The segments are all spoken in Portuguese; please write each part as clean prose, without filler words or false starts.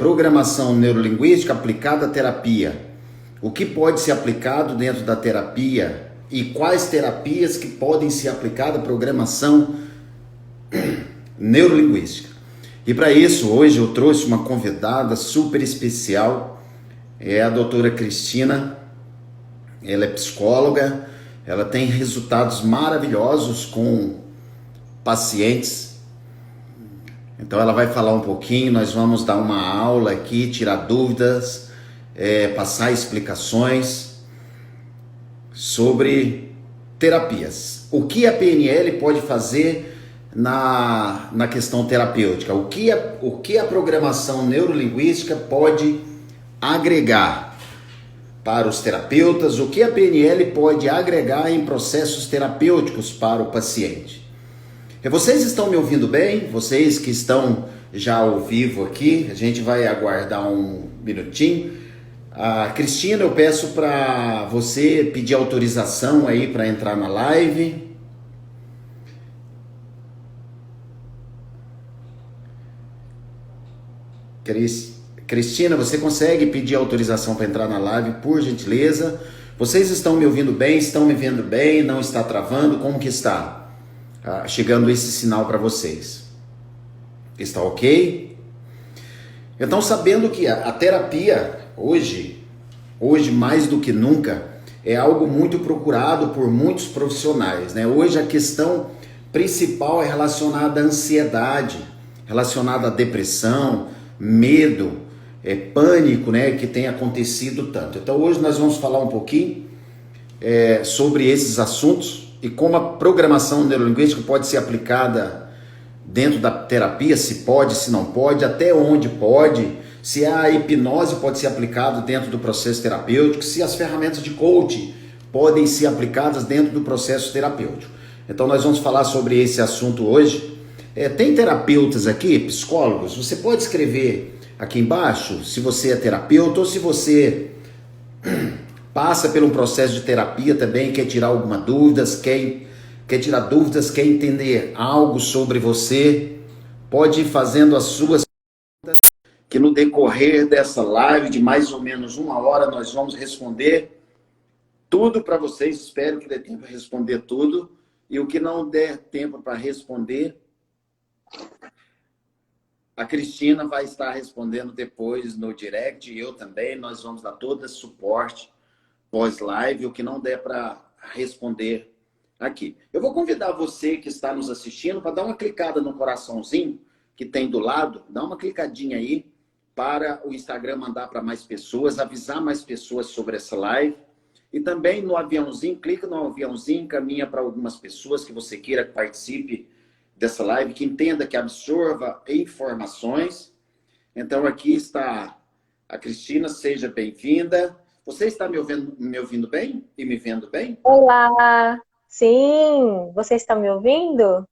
programação neurolinguística aplicada à terapia. O que pode ser aplicado dentro da terapia e quais terapias que podem ser aplicadas à programação neurolinguística. E para isso, hoje eu trouxe uma convidada super especial, é a doutora Cristina. Ela é psicóloga, ela tem resultados maravilhosos com pacientes. Então ela vai falar um pouquinho, nós vamos dar uma aula aqui, tirar dúvidas, passar explicações sobre terapias. O que a PNL pode fazer na questão terapêutica? O que a programação neurolinguística pode agregar para os terapeutas? O que a PNL pode agregar em processos terapêuticos para o paciente? Vocês estão me ouvindo bem? Vocês que estão já ao vivo aqui, a gente vai aguardar um minutinho. Cristina, eu peço para você pedir autorização aí para entrar na live. Cristina, você consegue pedir autorização para entrar na live, por gentileza? Vocês estão me ouvindo bem? Estão me vendo bem? Não está travando? Como que está? Chegando esse sinal para vocês. Está ok? Então, sabendo que a terapia, hoje mais do que nunca, é algo muito procurado por muitos profissionais, né? Hoje a questão principal é relacionada à ansiedade, relacionada à depressão, medo, pânico, né, que tem acontecido tanto. Então hoje nós vamos falar um pouquinho sobre esses assuntos e como a programação neurolinguística pode ser aplicada dentro da terapia, se pode, se não pode, até onde pode, se a hipnose pode ser aplicada dentro do processo terapêutico, se as ferramentas de coaching podem ser aplicadas dentro do processo terapêutico. Então nós vamos falar sobre esse assunto hoje. Tem terapeutas aqui, psicólogos? Você pode escrever aqui embaixo se você é terapeuta ou se você passa por um processo de terapia também, quer tirar alguma dúvida, quer tirar dúvidas, quer entender algo sobre você, pode ir fazendo as suas perguntas, que no decorrer dessa live de mais ou menos 1 hora nós vamos responder tudo para vocês. Espero que dê tempo para responder tudo, e o que não der tempo para responder, a Cristina vai estar respondendo depois no direct, e eu também. Nós vamos dar todo esse suporte pós-live, o que não der para responder aqui. Eu vou convidar você que está nos assistindo para dar uma clicada no coraçãozinho que tem do lado, dá uma clicadinha aí para o Instagram mandar para mais pessoas, avisar mais pessoas sobre essa live. E também no aviãozinho, clica no aviãozinho, caminha para algumas pessoas que você queira que participe dessa live, que entenda, que absorva informações. Então aqui está a Cristina, seja bem-vinda. Você está me ouvindo bem e me vendo bem? Olá! Sim, você está me ouvindo?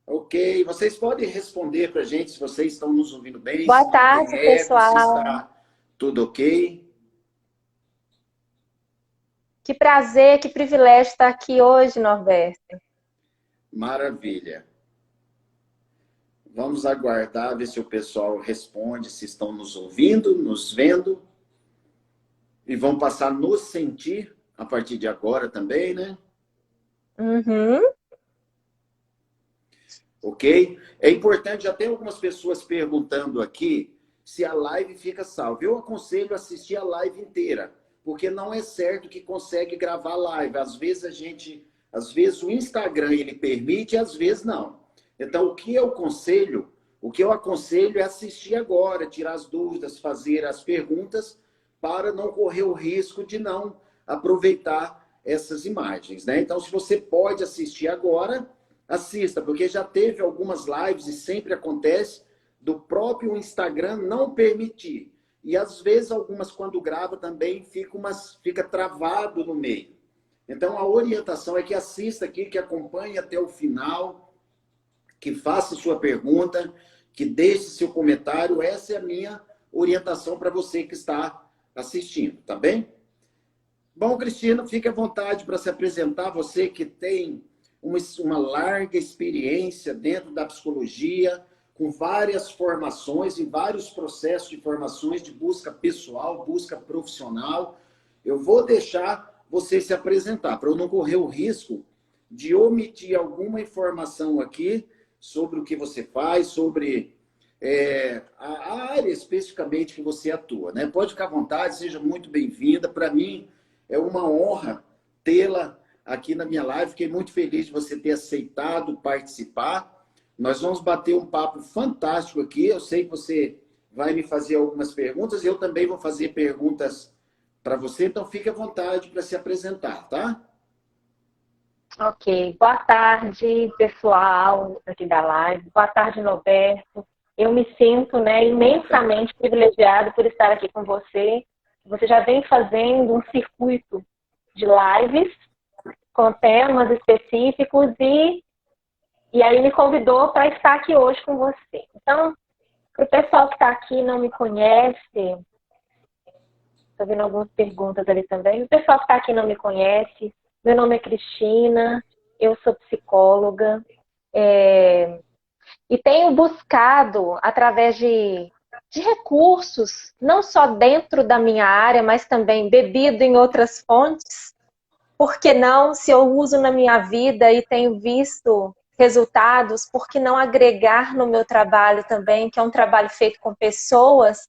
Ok, vocês podem responder para a gente se vocês estão nos ouvindo bem, Boa se não tem tarde, eco, se pessoal. está tudo ok. Que prazer, que privilégio estar aqui hoje, Norberto. Maravilha. Vamos aguardar, ver se o pessoal responde, se estão nos ouvindo, nos vendo. E vão passar a nos sentir a partir de agora também, né? Uhum. Ok? É importante, já tem algumas pessoas perguntando aqui se a live fica salva. Eu aconselho assistir a live inteira, porque não é certo que consegue gravar live. Às vezes o Instagram ele permite, às vezes não. Então o que eu aconselho é assistir agora, tirar as dúvidas, fazer as perguntas, para não correr o risco de não aproveitar essas imagens, né? Então se você pode assistir agora, assista, porque já teve algumas lives, e sempre acontece, do próprio Instagram não permitir. E às vezes algumas, quando grava, também fica travado no meio. Então a orientação é que assista aqui, que acompanhe até o final, que faça sua pergunta, que deixe seu comentário. Essa é a minha orientação para você que está assistindo, tá bem? Bom, Cristina, fique à vontade para se apresentar. Você que tem uma larga experiência dentro da psicologia, com várias formações e vários processos de formações de busca pessoal, busca profissional. Eu vou deixar você se apresentar, para eu não correr o risco de omitir alguma informação aqui sobre o que você faz, sobre a área especificamente que você atua, né? Pode ficar à vontade, seja muito bem-vinda. Para mim é uma honra tê-la aqui na minha live. Fiquei muito feliz de você ter aceitado participar. Nós vamos bater um papo fantástico aqui. Eu sei que você vai me fazer algumas perguntas, eu também vou fazer perguntas para você, então fique à vontade para se apresentar, tá? Ok. Boa tarde, pessoal aqui da live. Boa tarde, Norberto. Eu me sinto, né, imensamente privilegiado por estar aqui com você. Você já vem fazendo um circuito de lives com temas específicos e aí me convidou para estar aqui hoje com você. Então, para o pessoal que está aqui e não me conhece, estou vendo algumas perguntas ali também. O pessoal que está aqui e não me conhece, meu nome é Cristina, eu sou psicóloga e tenho buscado, através de recursos, não só dentro da minha área, mas também bebido em outras fontes, por que não, se eu uso na minha vida e tenho visto resultados, por que não agregar no meu trabalho também, que é um trabalho feito com pessoas,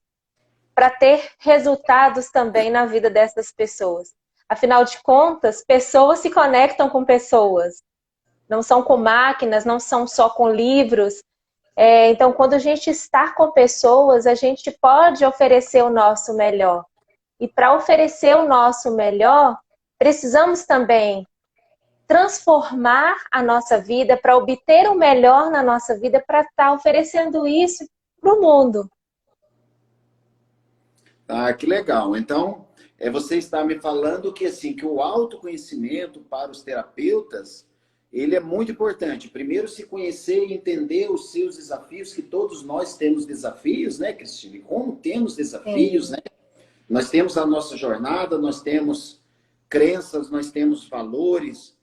para ter resultados também na vida dessas pessoas. Afinal de contas, pessoas se conectam com pessoas, não são com máquinas, não são só com livros. Então, quando a gente está com pessoas, a gente pode oferecer o nosso melhor. E para oferecer o nosso melhor, precisamos também transformar a nossa vida para obter o melhor na nossa vida, para estar oferecendo isso para o mundo. Ah, que legal. Então, você está me falando que assim, que o autoconhecimento para os terapeutas, ele é muito importante. Primeiro, se conhecer e entender os seus desafios, que todos nós temos desafios, né, Cristina? E como temos desafios, né? Nós temos a nossa jornada, nós temos crenças, nós temos valores,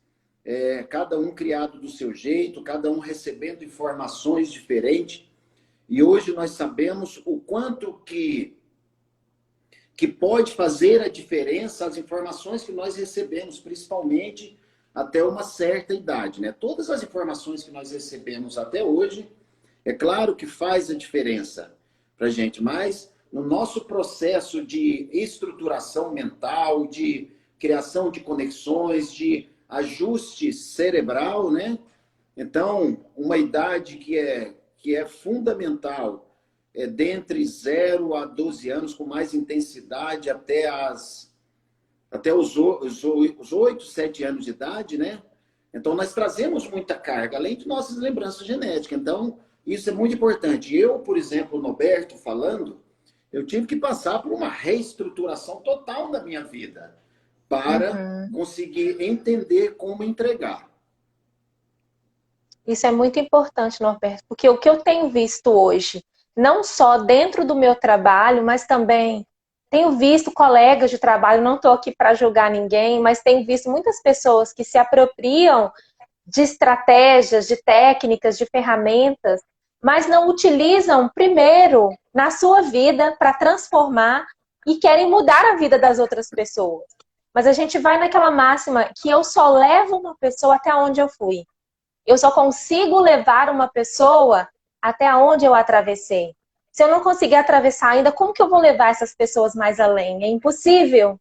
cada um criado do seu jeito, cada um recebendo informações diferentes. E hoje nós sabemos o quanto que pode fazer a diferença as informações que nós recebemos, principalmente até uma certa idade, né? Todas as informações que nós recebemos até hoje, é claro que faz a diferença para a gente, mas no nosso processo de estruturação mental, de criação de conexões, de ajuste cerebral, né? Então, uma idade que é fundamental dentre 0 a 12 anos, com mais intensidade até os 8, 7 anos de idade, né? Então, nós trazemos muita carga, além de nossas lembranças genéticas. Então, isso é muito importante. Eu, por exemplo, Norberto, falando, eu tive que passar por uma reestruturação total da minha vida para conseguir entender como entregar. Isso é muito importante, Norberto, porque o que eu tenho visto hoje, não só dentro do meu trabalho, mas também tenho visto colegas de trabalho, não estou aqui para julgar ninguém, mas tenho visto muitas pessoas que se apropriam de estratégias, de técnicas, de ferramentas, mas não utilizam primeiro na sua vida para transformar e querem mudar a vida das outras pessoas. Mas a gente vai naquela máxima que eu só levo uma pessoa até onde eu fui. Eu só consigo levar uma pessoa até onde eu atravessei. Se eu não conseguir atravessar ainda, como que eu vou levar essas pessoas mais além? É impossível.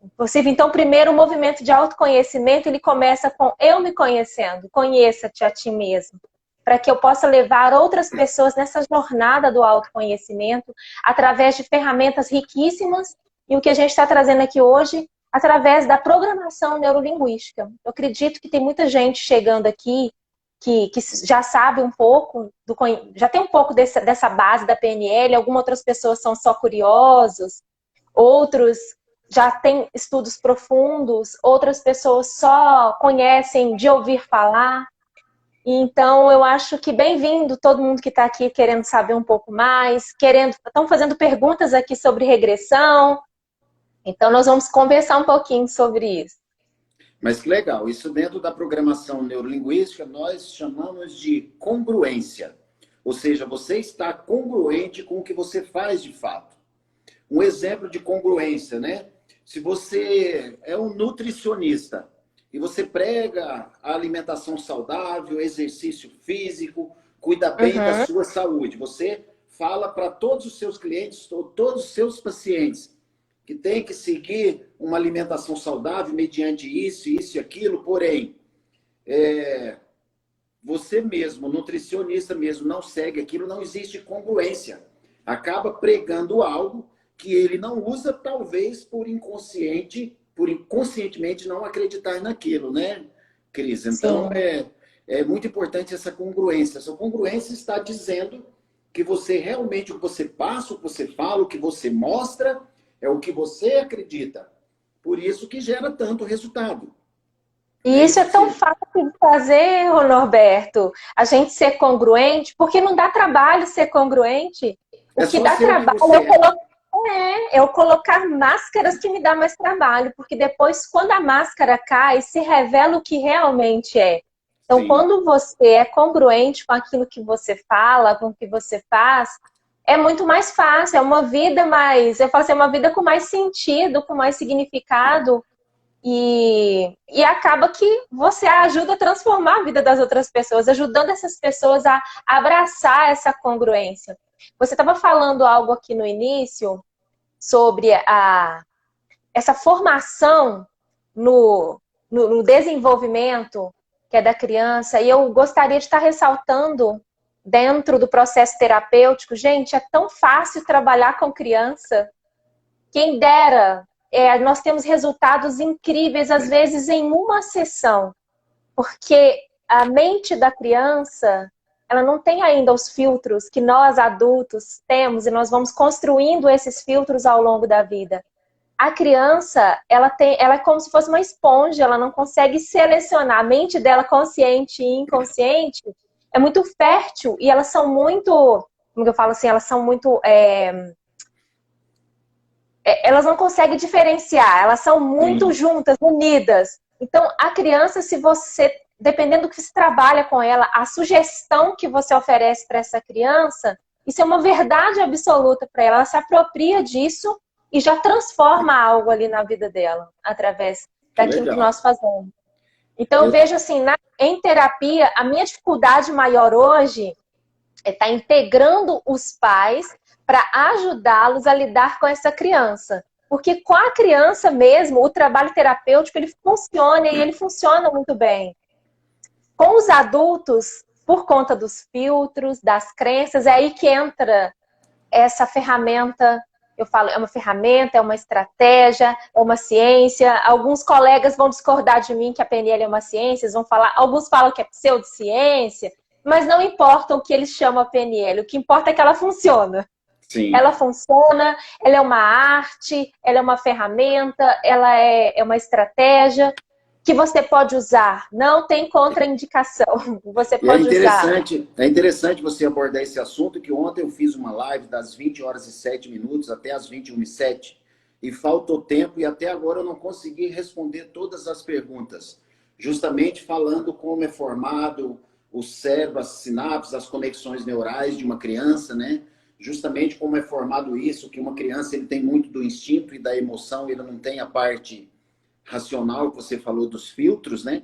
Impossível. Então, primeiro, o movimento de autoconhecimento, ele começa com eu me conhecendo. Conheça-te a ti mesmo. Para que eu possa levar outras pessoas nessa jornada do autoconhecimento, através de ferramentas riquíssimas. E o que a gente está trazendo aqui hoje, através da programação neurolinguística. Eu acredito que tem muita gente chegando aqui que já sabe um pouco, já tem um pouco dessa base da PNL, algumas outras pessoas são só curiosos, outros já têm estudos profundos, outras pessoas só conhecem de ouvir falar. Então, eu acho que bem-vindo todo mundo que está aqui querendo saber um pouco mais, estão fazendo perguntas aqui sobre regressão. Então, nós vamos conversar um pouquinho sobre isso. Mas que legal, isso dentro da programação neurolinguística nós chamamos de congruência. Ou seja, você está congruente com o que você faz de fato. Um exemplo de congruência, né? Se você é um nutricionista e você prega a alimentação saudável, exercício físico, cuida bem da Uhum. sua saúde, você fala para todos os seus clientes, todos os seus pacientes, que tem que seguir uma alimentação saudável mediante isso, isso e aquilo, porém, você mesmo, nutricionista mesmo, não segue aquilo, não existe congruência. Acaba pregando algo que ele não usa, talvez por inconscientemente não acreditar naquilo, né, Cris? Então, Sim. é muito importante essa congruência. Essa congruência está dizendo que você realmente, o que você passa, o que você fala, o que você mostra, é o que você acredita. Por isso que gera tanto resultado. E É isso é isso tão que... fácil de fazer, ô Norberto, a gente ser congruente, porque não dá trabalho ser congruente. O É que só dá ser o que trabalho você é. é eu colocar máscaras que me dá mais trabalho, porque depois, quando a máscara cai, se revela o que realmente é. Então, Sim. quando você é congruente com aquilo que você fala, com o que você faz, é muito mais fácil, é uma vida mais, eu falo assim, é uma vida com mais sentido, com mais significado, e acaba que você ajuda a transformar a vida das outras pessoas, ajudando essas pessoas a abraçar essa congruência. Você estava falando algo aqui no início sobre essa formação no desenvolvimento que é da criança, e eu gostaria de estar ressaltando dentro do processo terapêutico, gente, é tão fácil trabalhar com criança. Quem dera, nós temos resultados incríveis, às vezes, em uma sessão, porque a mente da criança, ela não tem ainda os filtros que nós adultos temos, e nós vamos construindo esses filtros ao longo da vida. A criança, ela é como se fosse uma esponja, ela não consegue selecionar. A mente dela, consciente e inconsciente, é muito fértil, e elas são muito, como eu falo assim, elas são muito... elas não conseguem diferenciar, elas são muito Sim. juntas, unidas. Então, a criança, se você, dependendo do que se trabalha com ela, a sugestão que você oferece para essa criança, isso é uma verdade absoluta para ela. Ela se apropria disso e já transforma algo ali na vida dela, através Que daquilo que legal. nós fazemos. Então, eu Eu, vejo assim, em terapia, a minha dificuldade maior hoje é estar integrando os pais para ajudá-los a lidar com essa criança. Porque com a criança mesmo, o trabalho terapêutico, ele funciona e ele funciona muito bem. Com os adultos, por conta dos filtros, das crenças, é aí que entra essa ferramenta. Eu falo, é uma ferramenta, é uma estratégia, é uma ciência. Alguns colegas vão discordar de mim que a PNL é uma ciência, eles vão falar, alguns falam que é pseudociência, mas não importa o que eles chamam a PNL, o que importa é que ela funciona. sim. Ela funciona, ela é uma arte, ela é uma ferramenta, ela é uma estratégia que você pode usar. Não tem contraindicação. Você E pode usar. é interessante você abordar esse assunto, que ontem eu fiz uma live das 20 horas e 7 minutos até as 21h07, e faltou tempo, e até agora eu não consegui responder todas as perguntas. Justamente falando como é formado o cérebro, as sinapses, as conexões neurais de uma criança, né? Justamente como é formado isso, que uma criança ele tem muito do instinto e da emoção, ele não tem a parte racional que você falou dos filtros, né?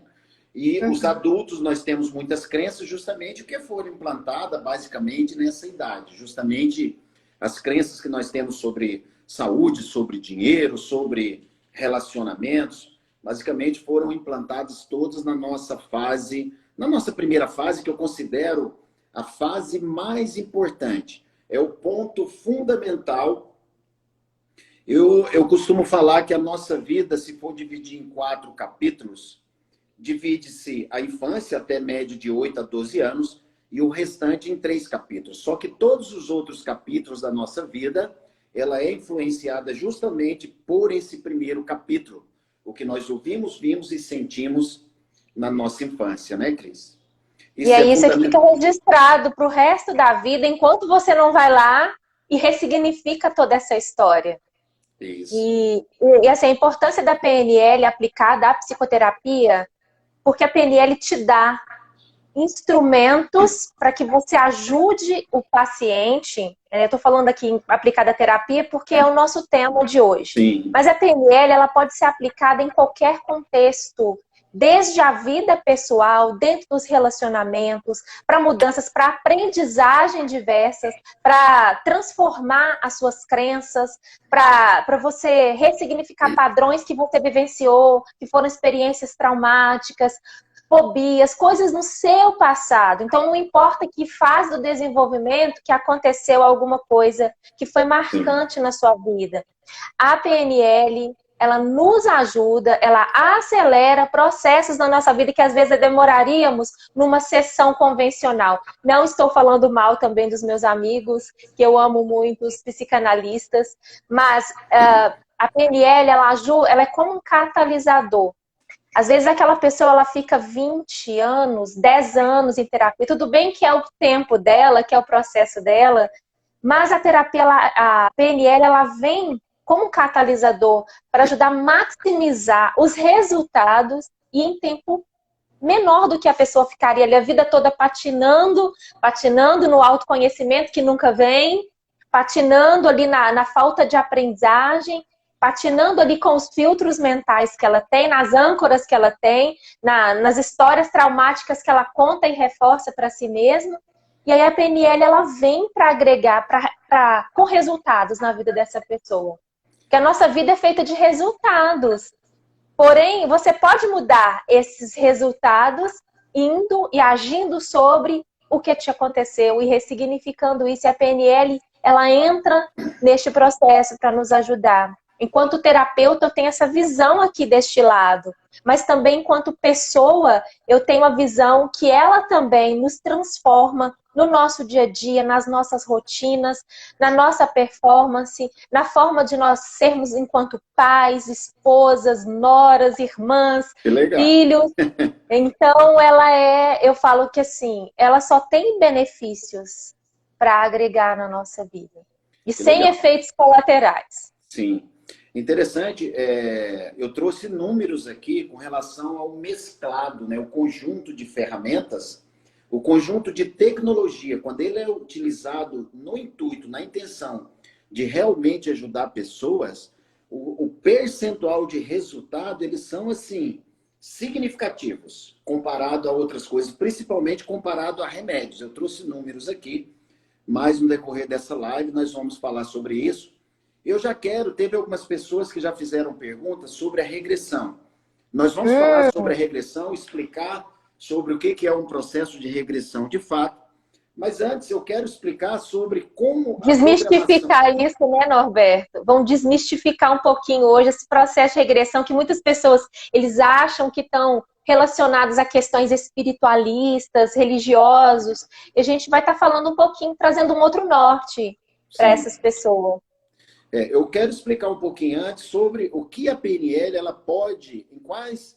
E os Uhum. adultos, nós temos muitas crenças justamente que foram implantadas basicamente nessa idade. Justamente as crenças que nós temos sobre saúde, sobre dinheiro, sobre relacionamentos, basicamente foram implantadas todas na nossa fase, na nossa primeira fase, que eu considero a fase mais importante. É o ponto fundamental. Eu costumo falar que a nossa vida, se for dividir em 4 capítulos, divide-se a infância até médio de 8 a 12 anos e o restante em 3 capítulos. Só que todos os outros capítulos da nossa vida, ela é influenciada justamente por esse primeiro capítulo. O que nós ouvimos, vimos e sentimos na nossa infância, né, Cris? E Isso é aí isso aqui fica fundamental. registrado para o resto da vida, enquanto você não vai lá e ressignifica toda essa história. Isso. E assim, a importância da PNL aplicada à psicoterapia, porque a PNL te dá instrumentos para que você ajude o paciente. Eu estou falando aqui em aplicada terapia porque é o nosso tema de hoje. Sim. Mas a PNL ela pode ser aplicada em qualquer contexto, desde a vida pessoal, dentro dos relacionamentos, para mudanças, para aprendizagem diversas, para transformar as suas crenças, para você ressignificar padrões que você vivenciou, que foram experiências traumáticas, fobias, coisas no seu passado. Então, não importa que fase do desenvolvimento que aconteceu alguma coisa que foi marcante na sua vida. A PNL, ela nos ajuda, ela acelera processos na nossa vida que às vezes demoraríamos numa sessão convencional. Não estou falando mal também dos meus amigos, que eu amo muito, os psicanalistas, mas a PNL, ela é como um catalisador. Às vezes aquela pessoa ela fica 20 anos, 10 anos em terapia. Tudo bem que é o tempo dela, que é o processo dela, mas a terapia, a PNL, ela vem como um catalisador para ajudar a maximizar os resultados e em tempo menor do que a pessoa ficaria ali a vida toda patinando no autoconhecimento que nunca vem, patinando ali na falta de aprendizagem, patinando ali com os filtros mentais que ela tem, nas âncoras que ela tem, nas histórias traumáticas que ela conta e reforça para si mesma. E aí a PNL ela vem para agregar com resultados na vida dessa pessoa. Porque a nossa vida é feita de resultados. Porém, você pode mudar esses resultados indo e agindo sobre o que te aconteceu e ressignificando isso. E a PNL ela entra neste processo para nos ajudar. Enquanto terapeuta, eu tenho essa visão aqui deste lado. Mas também, enquanto pessoa, eu tenho a visão que ela também nos transforma no nosso dia a dia, nas nossas rotinas, na nossa performance, na forma de nós sermos enquanto pais, esposas, noras, irmãs, filhos. Então, eu falo que assim, ela só tem benefícios para agregar na nossa vida. E sem efeitos colaterais. Sim. Interessante, eu trouxe números aqui com relação ao mesclado, né? O conjunto de ferramentas, o conjunto de tecnologia, quando ele é utilizado no intuito, na intenção de realmente ajudar pessoas, o percentual de resultado, eles são, assim, significativos, comparado a outras coisas, principalmente comparado a remédios. Eu trouxe números aqui, mas no decorrer dessa live nós vamos falar sobre isso. Eu já teve algumas pessoas que já fizeram perguntas sobre a regressão. Nós vamos falar sobre a regressão, explicar sobre o que é um processo de regressão de fato. Mas antes eu quero explicar sobre como... Desmistificar isso, né, Norberto? Vamos desmistificar um pouquinho hoje esse processo de regressão que muitas pessoas, eles acham que estão relacionados a questões espiritualistas, religiosos. E a gente vai estar falando um pouquinho, trazendo um outro norte para essas pessoas. Eu quero explicar um pouquinho antes sobre o que a PNL ela pode, em quais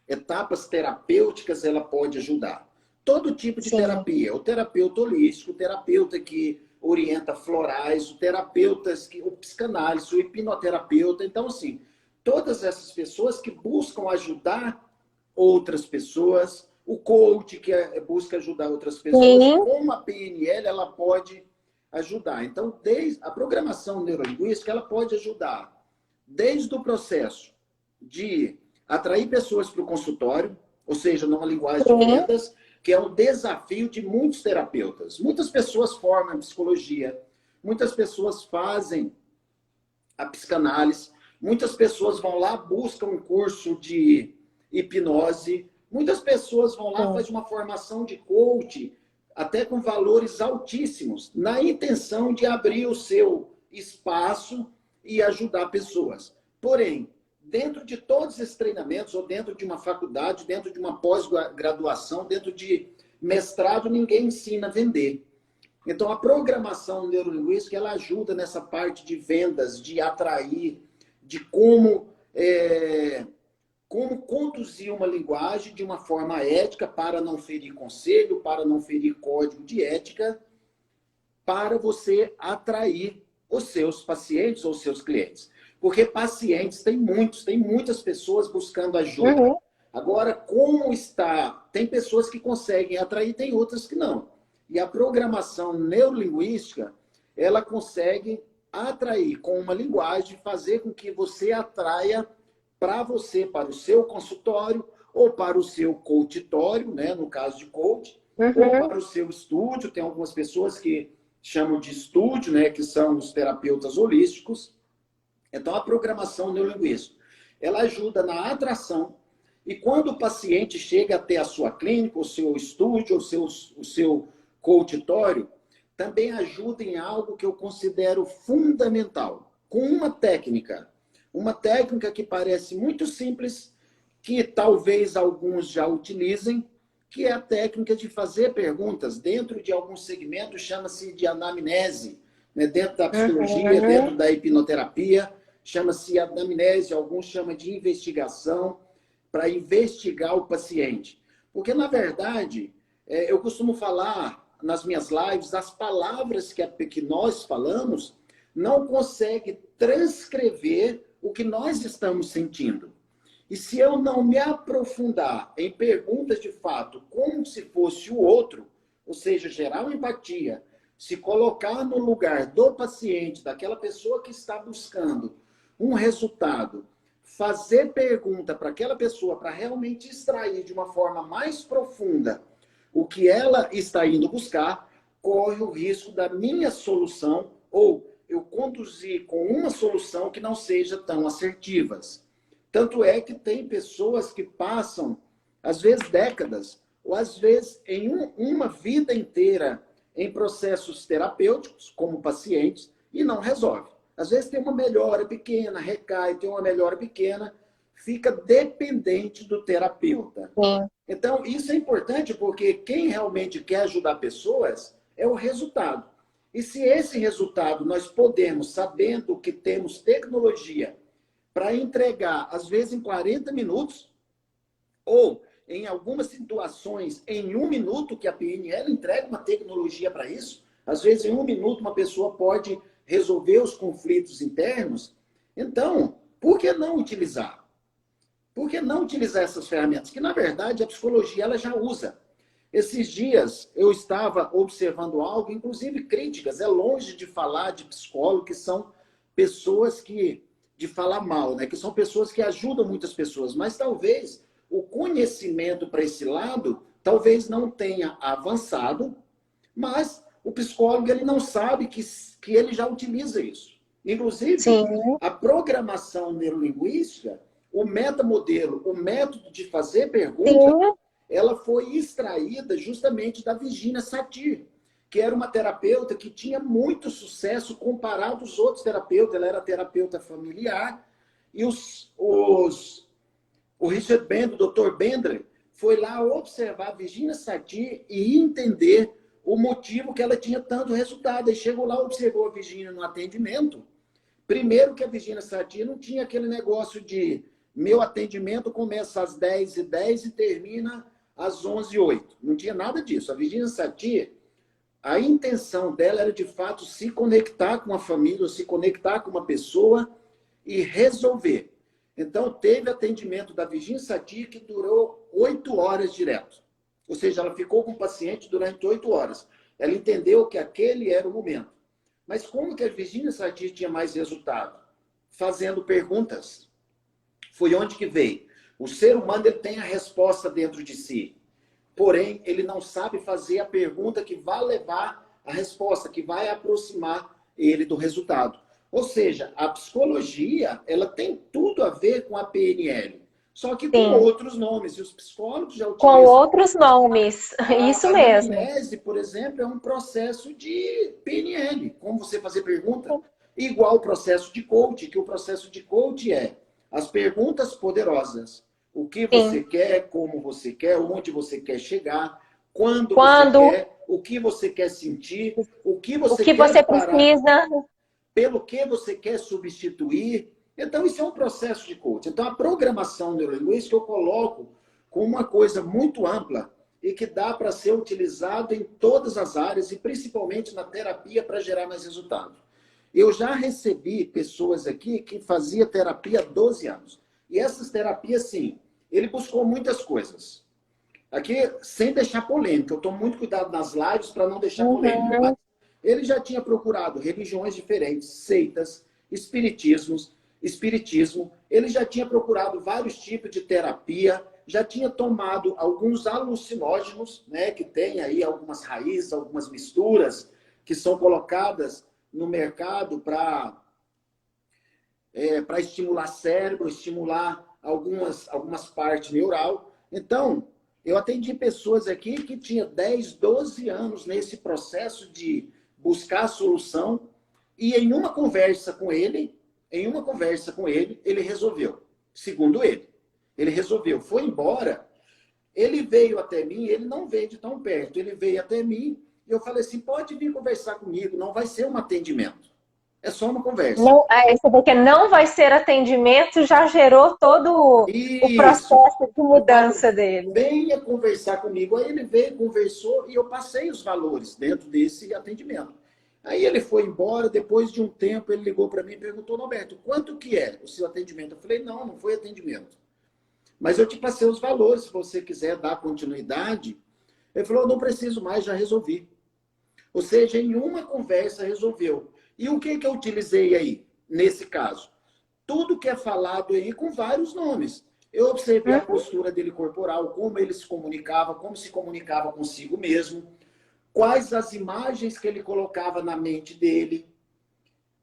etapas terapêuticas ela pode ajudar. Todo tipo de terapia, o terapeuta holístico, o terapeuta que orienta florais, o psicanálise, o hipnoterapeuta. Então, assim, todas essas pessoas que buscam ajudar outras pessoas, o coach que busca ajudar outras pessoas, como a PNL ela pode ajudar. Então, desde a programação neurolinguística, ela pode ajudar desde o processo de atrair pessoas para o consultório, ou seja, numa linguagem de vendas, que é um desafio de muitos terapeutas. Muitas pessoas formam psicologia, muitas pessoas fazem a psicanálise, muitas pessoas vão lá, buscam um curso de hipnose, muitas pessoas vão lá, fazem uma formação de coach, até com valores altíssimos, na intenção de abrir o seu espaço e ajudar pessoas. Porém, dentro de todos esses treinamentos, ou dentro de uma faculdade, dentro de uma pós-graduação, dentro de mestrado, ninguém ensina a vender. Então, a programação neurolinguística, ela ajuda nessa parte de vendas, de atrair, de como conduzir uma linguagem de uma forma ética para não ferir conselho, para não ferir código de ética, para você atrair os seus pacientes ou seus clientes. Porque pacientes tem muitas pessoas buscando ajuda. Agora, como está? Tem pessoas que conseguem atrair, tem outras que não. E a programação neurolinguística, ela consegue atrair com uma linguagem, fazer com que você atraia para você, para o seu consultório, ou para o seu coachitório, né, no caso de coach, ou para o seu estúdio. Tem algumas pessoas que chamam de estúdio, né, que são os terapeutas holísticos. Então, a programação neurolinguística, ela ajuda na atração. E quando o paciente chega até a sua clínica, o seu estúdio, o seu coachitório, também ajuda em algo que eu considero fundamental, com uma técnica que parece muito simples, que talvez alguns já utilizem, que é a técnica de fazer perguntas. Dentro de alguns segmentos chama-se de anamnese, né? Dentro da psicologia, dentro da hipnoterapia, chama-se anamnese, alguns chamam de investigação, para investigar o paciente. Porque, na verdade, eu costumo falar nas minhas lives, as palavras que nós falamos não conseguem transcrever o que nós estamos sentindo. E se eu não me aprofundar em perguntas de fato, como se fosse o outro, ou seja, gerar uma empatia, se colocar no lugar do paciente, daquela pessoa que está buscando um resultado, fazer pergunta para aquela pessoa para realmente extrair de uma forma mais profunda o que ela está indo buscar, corre o risco da minha solução ou eu conduzir com uma solução que não seja tão assertivas. Tanto é que tem pessoas que passam, às vezes, décadas, ou às vezes em uma vida inteira em processos terapêuticos, como pacientes, e não resolve. Às vezes tem uma melhora pequena, recai, tem uma melhora pequena, fica dependente do terapeuta. Sim. Então, isso é importante porque quem realmente quer ajudar pessoas é o resultado. E se esse resultado nós podemos, sabendo que temos tecnologia para entregar, às vezes em 40 minutos, ou em algumas situações em 1 minuto, que a PNL entrega uma tecnologia para isso, às vezes em 1 minuto uma pessoa pode resolver os conflitos internos. Então, por que não utilizar? Por que não utilizar essas ferramentas? Que, na verdade, a psicologia ela já usa. Esses dias eu estava observando algo, inclusive críticas. É longe de falar de psicólogo, que são pessoas que... de falar mal, né? Que são pessoas que ajudam muitas pessoas. Mas talvez o conhecimento para esse lado talvez não tenha avançado, mas o psicólogo ele não sabe que ele já utiliza isso. Inclusive, Sim. a programação neurolinguística, o metamodelo, o método de fazer perguntas, ela foi extraída justamente da Virginia Satir, que era uma terapeuta que tinha muito sucesso comparado aos outros terapeutas. Ela era terapeuta familiar e o Richard Bandler, o Dr. Bandler, foi lá observar a Virginia Satir e entender o motivo que ela tinha tanto resultado. E chegou lá, observou a Virginia no atendimento. Primeiro que a Virginia Satir não tinha aquele negócio de meu atendimento começa às 10h10 e termina às 11h08. Não tinha nada disso. A Virginia Satir, a intenção dela era de fato se conectar com a família, se conectar com uma pessoa e resolver. Então, teve atendimento da Virginia Satir que durou 8 horas direto. Ou seja, ela ficou com o paciente durante 8 horas. Ela entendeu que aquele era o momento. Mas como que a Virginia Satir tinha mais resultado? Fazendo perguntas. Foi onde que veio. O ser humano ele tem a resposta dentro de si. Porém, ele não sabe fazer a pergunta que vai levar a resposta, que vai aproximar ele do resultado. Ou seja, a psicologia, ela tem tudo a ver com a PNL. Só que com outros nomes. E os psicólogos já utilizam. Com outros nomes. Isso mesmo. A anamnese, por exemplo, é um processo de PNL. Como você fazer pergunta. Igual o processo de coach, que o processo de coach é as perguntas poderosas. O que você quer, como você quer, onde você quer chegar, quando você quer, o que você quer sentir, o que você quer parar, precisa, pelo que você quer substituir. Então, isso é um processo de coaching. Então, a programação neurolinguística eu coloco como uma coisa muito ampla e que dá para ser utilizado em todas as áreas e principalmente na terapia para gerar mais resultado. Eu já recebi pessoas aqui que faziam terapia há 12 anos. E essas terapias, sim, ele buscou muitas coisas. Aqui, sem deixar polêmica, eu tomo muito cuidado nas lives para não deixar polêmica. Mas ele já tinha procurado religiões diferentes, seitas, espiritismo. Ele já tinha procurado vários tipos de terapia, já tinha tomado alguns alucinógenos, né, que tem aí algumas raízes, algumas misturas que são colocadas no mercado para estimular cérebro, estimular algumas partes neural. Então, eu atendi pessoas aqui que tinham 10, 12 anos nesse processo de buscar a solução e em uma conversa com ele, ele resolveu. Segundo ele. Ele resolveu. Foi embora. Ele veio até mim, ele não veio de tão perto. Ele veio até mim e eu falei assim, pode vir conversar comigo, não vai ser um atendimento. É só uma conversa. Não, porque não vai ser atendimento, já gerou todo o processo de mudança dele. Venha conversar comigo. Aí ele veio, conversou e eu passei os valores dentro desse atendimento. Aí ele foi embora, depois de um tempo ele ligou para mim e perguntou, Norberto, quanto que é o seu atendimento? Eu falei, não foi atendimento. Mas eu te passei os valores, se você quiser dar continuidade. Ele falou, não preciso mais, já resolvi. Ou seja, em uma conversa resolveu. E o que eu utilizei aí, nesse caso? Tudo que é falado aí com vários nomes. Eu observei a postura dele corporal, como ele se comunicava, como se comunicava consigo mesmo, quais as imagens que ele colocava na mente dele,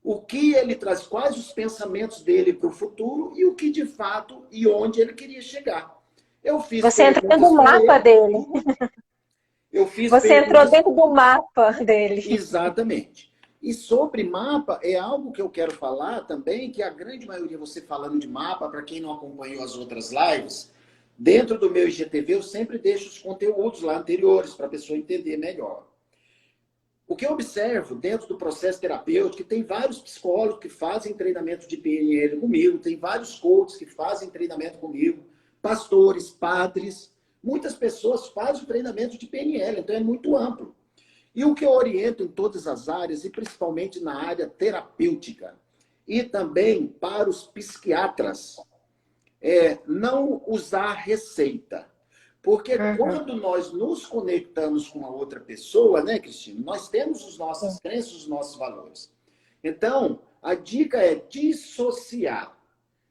o que ele traz, quais os pensamentos dele para o futuro e o que de fato e onde ele queria chegar. Eu fiz Você entrou dentro do mapa dele. Você entrou dentro do mapa dele. Exatamente. E sobre mapa, é algo que eu quero falar também, que a grande maioria, você falando de mapa, para quem não acompanhou as outras lives, dentro do meu IGTV eu sempre deixo os conteúdos lá anteriores, para a pessoa entender melhor. O que eu observo dentro do processo terapêutico, tem vários psicólogos que fazem treinamento de PNL comigo, tem vários coaches que fazem treinamento comigo, pastores, padres, muitas pessoas fazem o treinamento de PNL, então é muito amplo. E o que eu oriento em todas as áreas, e principalmente na área terapêutica, e também para os psiquiatras, é não usar receita. Porque quando nós nos conectamos com a outra pessoa, né, Cristina? Nós temos as nossas crenças, os nossos valores. Então, a dica é dissociar.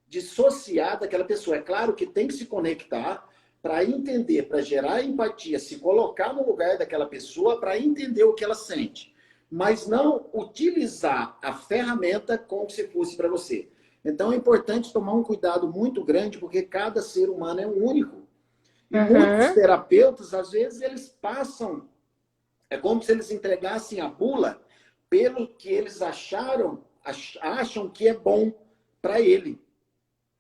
Dissociar daquela pessoa. É claro que tem que se conectar para entender, para gerar empatia, se colocar no lugar daquela pessoa para entender o que ela sente. Mas não utilizar a ferramenta como se fosse para você. Então é importante tomar um cuidado muito grande, porque cada ser humano é único. E muitos terapeutas, às vezes, eles passam... É como se eles entregassem a bula pelo que eles acham que é bom para ele.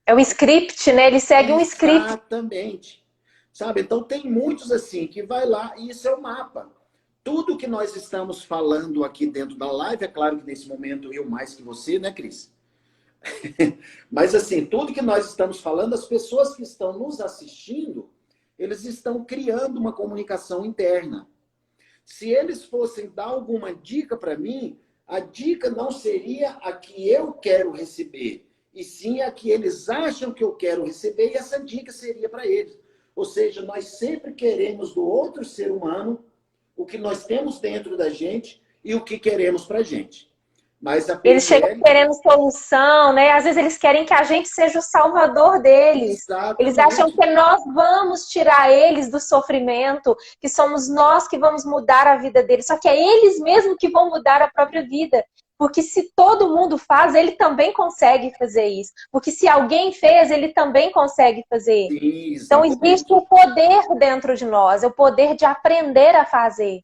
É o script, né? Ele segue um script. Exatamente. Sabe? Então, tem muitos assim que vai lá e isso é o mapa. Tudo que nós estamos falando aqui dentro da live, é claro que nesse momento eu mais que você, né, Cris? Mas assim, tudo que nós estamos falando, as pessoas que estão nos assistindo, eles estão criando uma comunicação interna. Se eles fossem dar alguma dica para mim, a dica não seria a que eu quero receber, e sim a que eles acham que eu quero receber, e essa dica seria para eles. Ou seja, nós sempre queremos do outro ser humano o que nós temos dentro da gente e o que queremos para a gente. Mas a PNL... Eles chegam querendo solução, né? Às vezes eles querem que a gente seja o salvador deles. Exatamente. Eles acham que nós vamos tirar eles do sofrimento, que somos nós que vamos mudar a vida deles. Só que é eles mesmos que vão mudar a própria vida. Porque se todo mundo faz, ele também consegue fazer isso. Porque se alguém fez, ele também consegue fazer. Sim, então existe o poder dentro de nós, é o poder de aprender a fazer.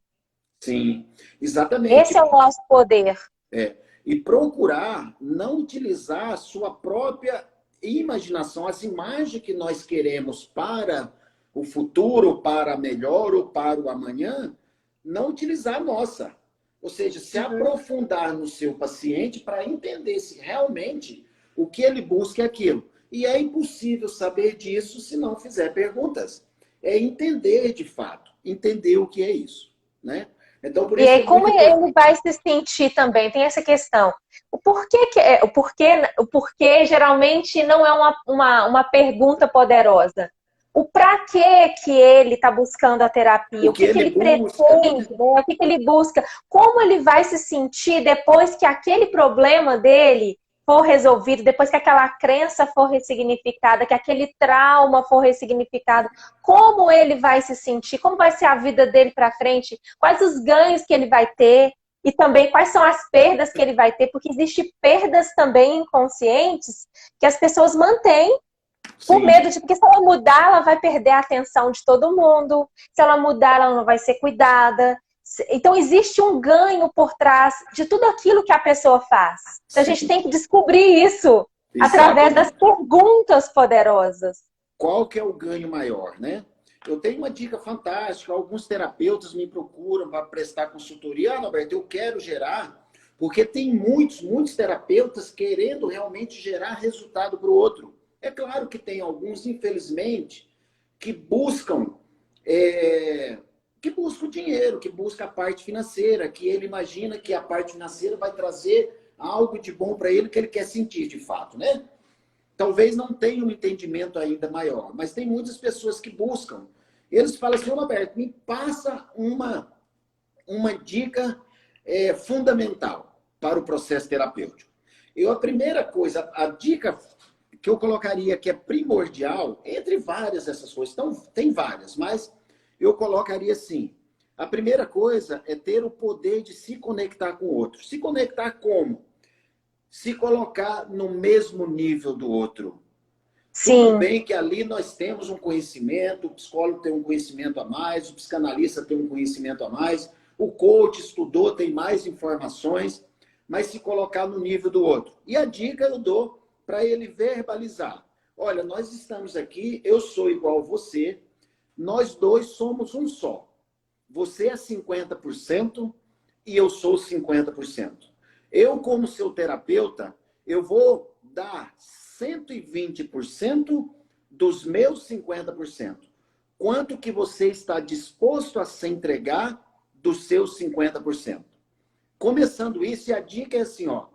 Sim, exatamente. Esse é o nosso poder. E procurar não utilizar a sua própria imaginação, as imagens que nós queremos para o futuro, para melhor ou para o amanhã, não utilizar a nossa. Ou seja, se aprofundar no seu paciente para entender se realmente o que ele busca é aquilo. E é impossível saber disso se não fizer perguntas. É entender de fato, entender o que é isso, né? Então, por isso, e aí, como ele vai se sentir também? Tem essa questão. O porquê geralmente não é uma pergunta poderosa. o para que ele está buscando a terapia, O que que ele ele busca, né? pretende, né? O que ele busca, como ele vai se sentir depois que aquele problema dele for resolvido, depois que aquela crença for ressignificada, que aquele trauma for ressignificado, como ele vai se sentir, como vai ser a vida dele para frente, quais os ganhos que ele vai ter e também quais são as perdas que ele vai ter, porque existem perdas também inconscientes que as pessoas mantêm por Sim, medo de, porque se ela mudar, ela vai perder a atenção de todo mundo. Se ela mudar, ela não vai ser cuidada. Então, existe um ganho por trás de tudo aquilo que a pessoa faz. Então, a gente sim, tem que descobrir isso através das exatamente. perguntas poderosas. Qual que é o ganho maior, né? Eu tenho uma dica fantástica. Alguns terapeutas me procuram para prestar consultoria. Ah, Norberto, eu quero gerar, porque tem muitos terapeutas querendo realmente gerar resultado para o outro. É claro que tem alguns, infelizmente, que buscam é, que busca o dinheiro, que busca a parte financeira, que ele imagina que a parte financeira vai trazer algo de bom para ele que ele quer sentir de fato, né? Talvez não tenha um entendimento ainda maior, mas tem muitas pessoas que buscam. Eles falam assim, ô Roberto, me passa uma dica fundamental para o processo terapêutico. A primeira coisa, a dica que eu colocaria que é primordial, entre várias dessas coisas, então, tem várias, mas eu colocaria assim, a primeira coisa é ter o poder de se conectar com o outro. Se conectar como? Se colocar no mesmo nível do outro. Tudo Sim, bem que ali nós temos um conhecimento, o psicólogo tem um conhecimento a mais, o psicanalista tem um conhecimento a mais, o coach estudou, tem mais informações, mas se colocar no nível do outro. E a dica eu dou para ele verbalizar. Olha, nós estamos aqui, eu sou igual a você, nós dois somos um só. Você é 50% e eu sou 50%. Eu, como seu terapeuta, eu vou dar 120% dos meus 50%. Quanto que você está disposto a se entregar dos seus 50%? Começando isso, e a dica é assim, ó,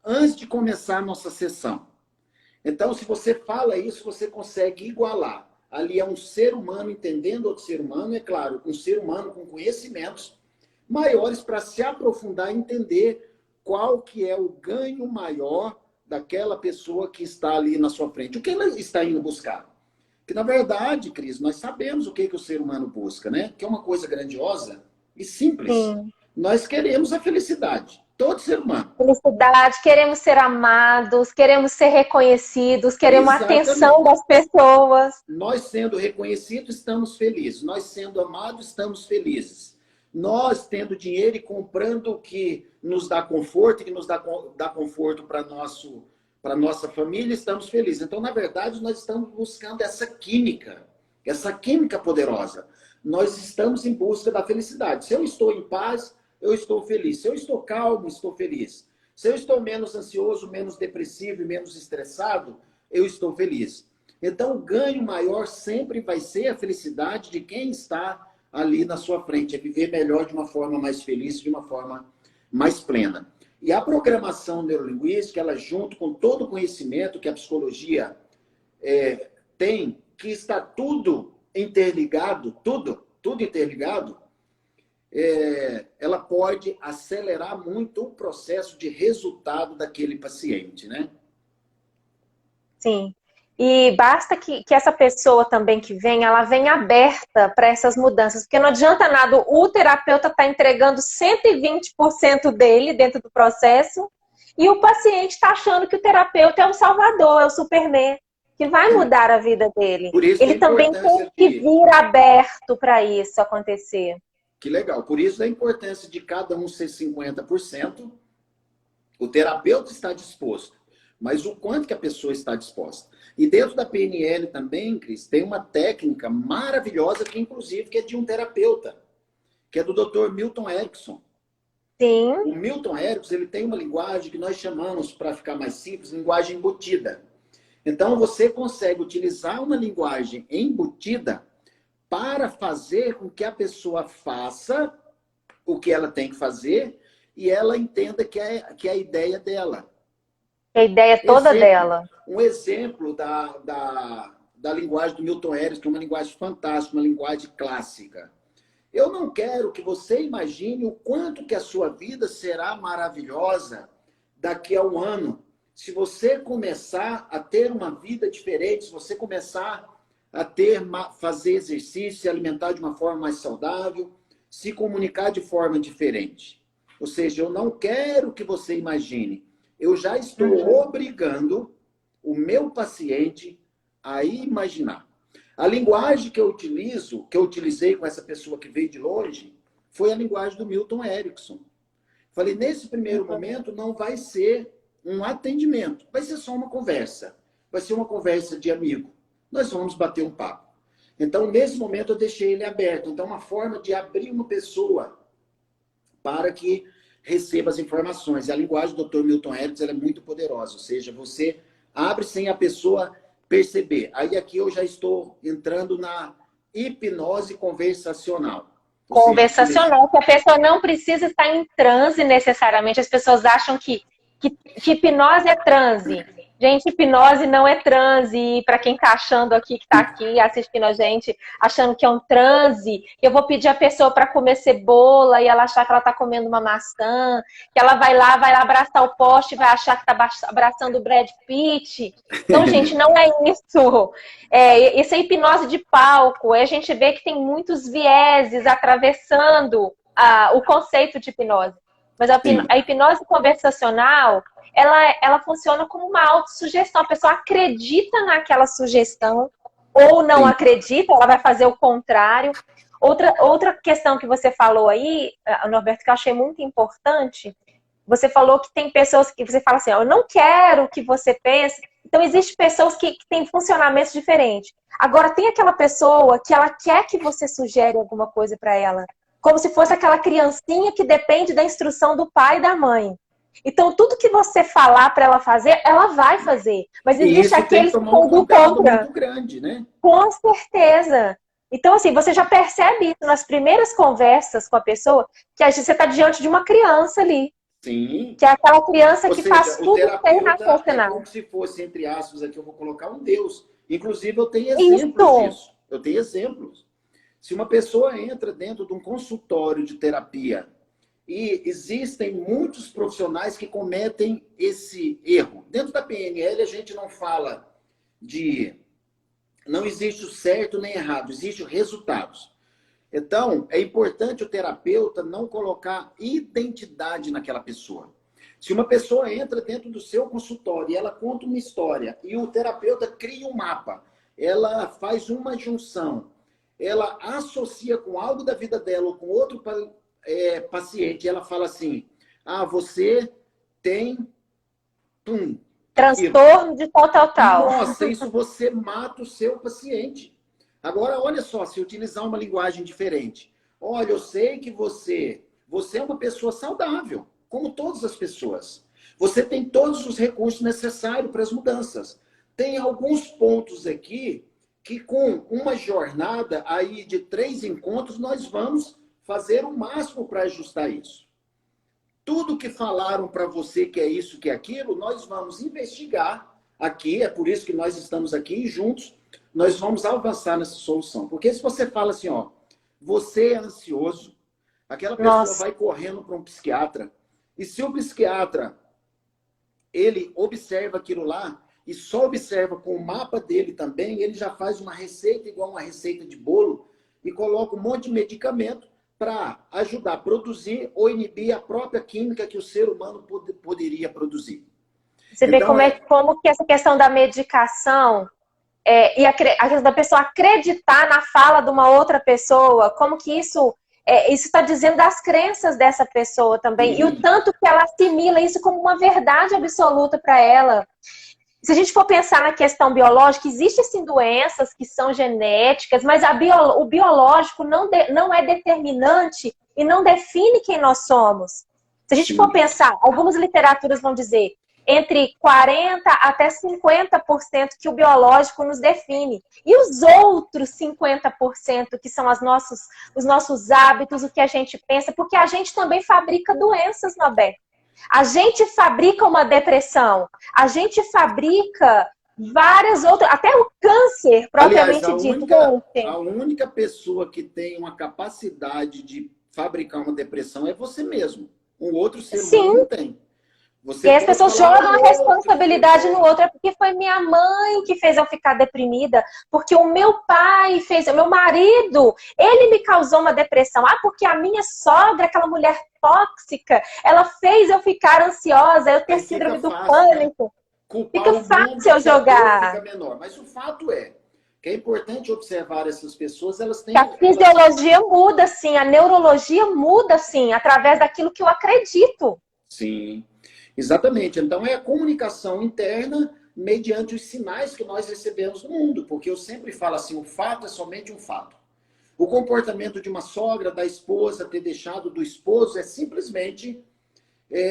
antes de começar a nossa sessão. Então, se você fala isso, você consegue igualar. Ali é um ser humano entendendo outro ser humano, é claro, um ser humano com conhecimentos maiores para se aprofundar e entender qual que é o ganho maior daquela pessoa que está ali na sua frente. O que ela está indo buscar? Que, na verdade, Cris, nós sabemos o que o ser humano busca, né? Que é uma coisa grandiosa e simples. sim. Nós queremos a felicidade. Todo ser humano. Felicidade, queremos ser amados, queremos ser reconhecidos, queremos a atenção Exatamente. das pessoas. Nós sendo reconhecidos, estamos felizes. Nós sendo amados, estamos felizes. Nós tendo dinheiro e comprando o que nos dá conforto, que nos dá conforto para nossa família, estamos felizes. Então, na verdade, nós estamos buscando essa química poderosa. Nós estamos em busca da felicidade. Se eu estou em paz, eu estou feliz. Se eu estou calmo, estou feliz. Se eu estou menos ansioso, menos depressivo e menos estressado, eu estou feliz. Então, o ganho maior sempre vai ser a felicidade de quem está ali na sua frente, é viver melhor de uma forma mais feliz, de uma forma mais plena. E a programação neurolinguística, ela junto com todo o conhecimento que a psicologia tem, que está tudo interligado, tudo interligado, ela pode acelerar muito o processo de resultado daquele paciente, né? Sim. E basta que essa pessoa também que vem, ela venha aberta para essas mudanças, porque não adianta nada, o terapeuta está entregando 120% dele dentro do processo, e o paciente está achando que o terapeuta é o salvador, é o Superman, que vai mudar a vida dele. Por isso a Ele também tem importância que de... vir aberto para isso acontecer. Que legal. Por isso a importância de cada um ser 50%. O terapeuta está disposto, mas o quanto que a pessoa está disposta. E dentro da PNL também, Cris, tem uma técnica maravilhosa que, inclusive, que é de um terapeuta, que é do Dr. Milton Erickson. Sim, O Milton Erickson, ele tem uma linguagem que nós chamamos, para ficar mais simples, linguagem embutida. Então, você consegue utilizar uma linguagem embutida para fazer com que a pessoa faça o que ela tem que fazer e ela entenda que é a ideia dela. a ideia toda Exemplo, dela. um exemplo da linguagem do Milton Erickson, que é uma linguagem fantástica, uma linguagem clássica. Eu não quero que você imagine o quanto que a sua vida será maravilhosa daqui a um ano. Se você começar a ter uma vida diferente, se você começar a fazer exercício, se alimentar de uma forma mais saudável, se comunicar de forma diferente. Ou seja, eu não quero que você imagine. Eu já estou obrigando o meu paciente a imaginar. A linguagem que eu utilizo, que eu utilizei com essa pessoa que veio de longe, foi a linguagem do Milton Erickson. Falei, nesse primeiro momento não vai ser um atendimento, vai ser só uma conversa. Vai ser uma conversa de amigo. Nós vamos bater um papo. Então, nesse momento, eu deixei ele aberto. Então, uma forma de abrir uma pessoa para que receba as informações. E a linguagem do Dr. Milton Erickson ela é muito poderosa. Ou seja, você abre sem a pessoa perceber. Aí aqui eu já estou entrando na hipnose conversacional. Conversacional, que a pessoa não precisa estar em transe necessariamente. As pessoas acham que hipnose é transe. Gente, hipnose não é transe. Para quem está achando aqui, que está aqui assistindo a gente, achando que é um transe, eu vou pedir a pessoa para comer cebola e ela achar que ela está comendo uma maçã, que ela vai lá abraçar o poste e vai achar que está abraçando o Brad Pitt. Então, gente, não é isso. Isso é hipnose de palco. A gente vê que tem muitos vieses atravessando o conceito de hipnose. Mas a hipnose conversacional, ela funciona como uma autossugestão. A pessoa acredita naquela sugestão ou não acredita, ela vai fazer o contrário. Outra questão que você falou aí, Norberto, que eu achei muito importante, você falou que tem pessoas que você fala assim, eu não quero que você pense. Então, existem pessoas que têm funcionamentos diferentes. Agora, tem aquela pessoa que ela quer que você sugere alguma coisa para ela. Como se fosse aquela criancinha que depende da instrução do pai e da mãe. Então, tudo que você falar para ela fazer, ela vai fazer. Mas existe aqueles que são do contra. Muito grande, né? Com certeza. Então, assim, você já percebe isso nas primeiras conversas com a pessoa, que você está diante de uma criança ali. Sim. Que é aquela criança que faz tudo sem raciocinar. É como se fosse, entre aspas, aqui eu vou colocar um Deus. Inclusive, eu tenho exemplos disso. Eu tenho exemplos. Se uma pessoa entra dentro de um consultório de terapia e existem muitos profissionais que cometem esse erro. Dentro da PNL, a gente não fala de... Não existe o certo nem errado, existe os resultados. Então, é importante o terapeuta não colocar identidade naquela pessoa. Se uma pessoa entra dentro do seu consultório e ela conta uma história e o terapeuta cria um mapa, ela faz uma junção, ela associa com algo da vida dela ou com outro paciente, ela fala assim, você tem transtorno de tal. Nossa, isso você mata o seu paciente. Agora, olha só, se utilizar uma linguagem diferente. Olha, eu sei que você é uma pessoa saudável, como todas as pessoas. Você tem todos os recursos necessários para as mudanças. Tem alguns pontos aqui que com uma jornada aí de 3 encontros, nós vamos fazer o máximo para ajustar isso. Tudo que falaram para você que é isso, que é aquilo, nós vamos investigar aqui, é por isso que nós estamos aqui e juntos nós vamos avançar nessa solução. Porque se você fala assim, você é ansioso, aquela pessoa vai correndo para um psiquiatra, e se o psiquiatra, ele observa aquilo lá, e só observa com o mapa dele também, ele já faz uma receita igual uma receita de bolo, e coloca um monte de medicamento para ajudar a produzir ou inibir a própria química que o ser humano poderia produzir. Você vê como que essa questão da medicação e a questão da pessoa acreditar na fala de uma outra pessoa, como que isso está dizendo das crenças dessa pessoa também, e o tanto que ela assimila isso como uma verdade absoluta para ela. Se a gente for pensar na questão biológica, existem sim doenças que são genéticas, mas o biológico não é determinante e não define quem nós somos. Se a gente for pensar, algumas literaturas vão dizer entre 40% até 50% que o biológico nos define. E os outros 50% que são os nossos hábitos, o que a gente pensa, porque a gente também fabrica doenças, Norberto. A gente fabrica uma depressão, a gente fabrica várias outras, até o câncer, Aliás, propriamente dito. a única pessoa que tem uma capacidade de fabricar uma depressão é você mesmo. Um outro ser humano Sim, não tem. e Você aí as pode pessoas falar jogam a o outro que fez. responsabilidade no outro, é porque foi minha mãe que fez eu ficar deprimida, porque o meu pai fez, o meu marido, ele me causou uma depressão. Ah, porque a minha sogra, aquela mulher tóxica, ela fez eu ficar ansiosa, eu ter Aí fica síndrome do fácil, né? pânico. Culpar Fica o mundo fácil eu que a dor fica jogar. menor. Mas o fato é que é importante observar essas pessoas, elas Que têm. a fisiologia muda, sim, a neurologia muda, sim, através daquilo que eu acredito. Sim, exatamente. Então é a comunicação interna mediante os sinais que nós recebemos no mundo, porque eu sempre falo assim, o fato é somente um fato. O comportamento de uma sogra, da esposa, ter deixado do esposo é simplesmente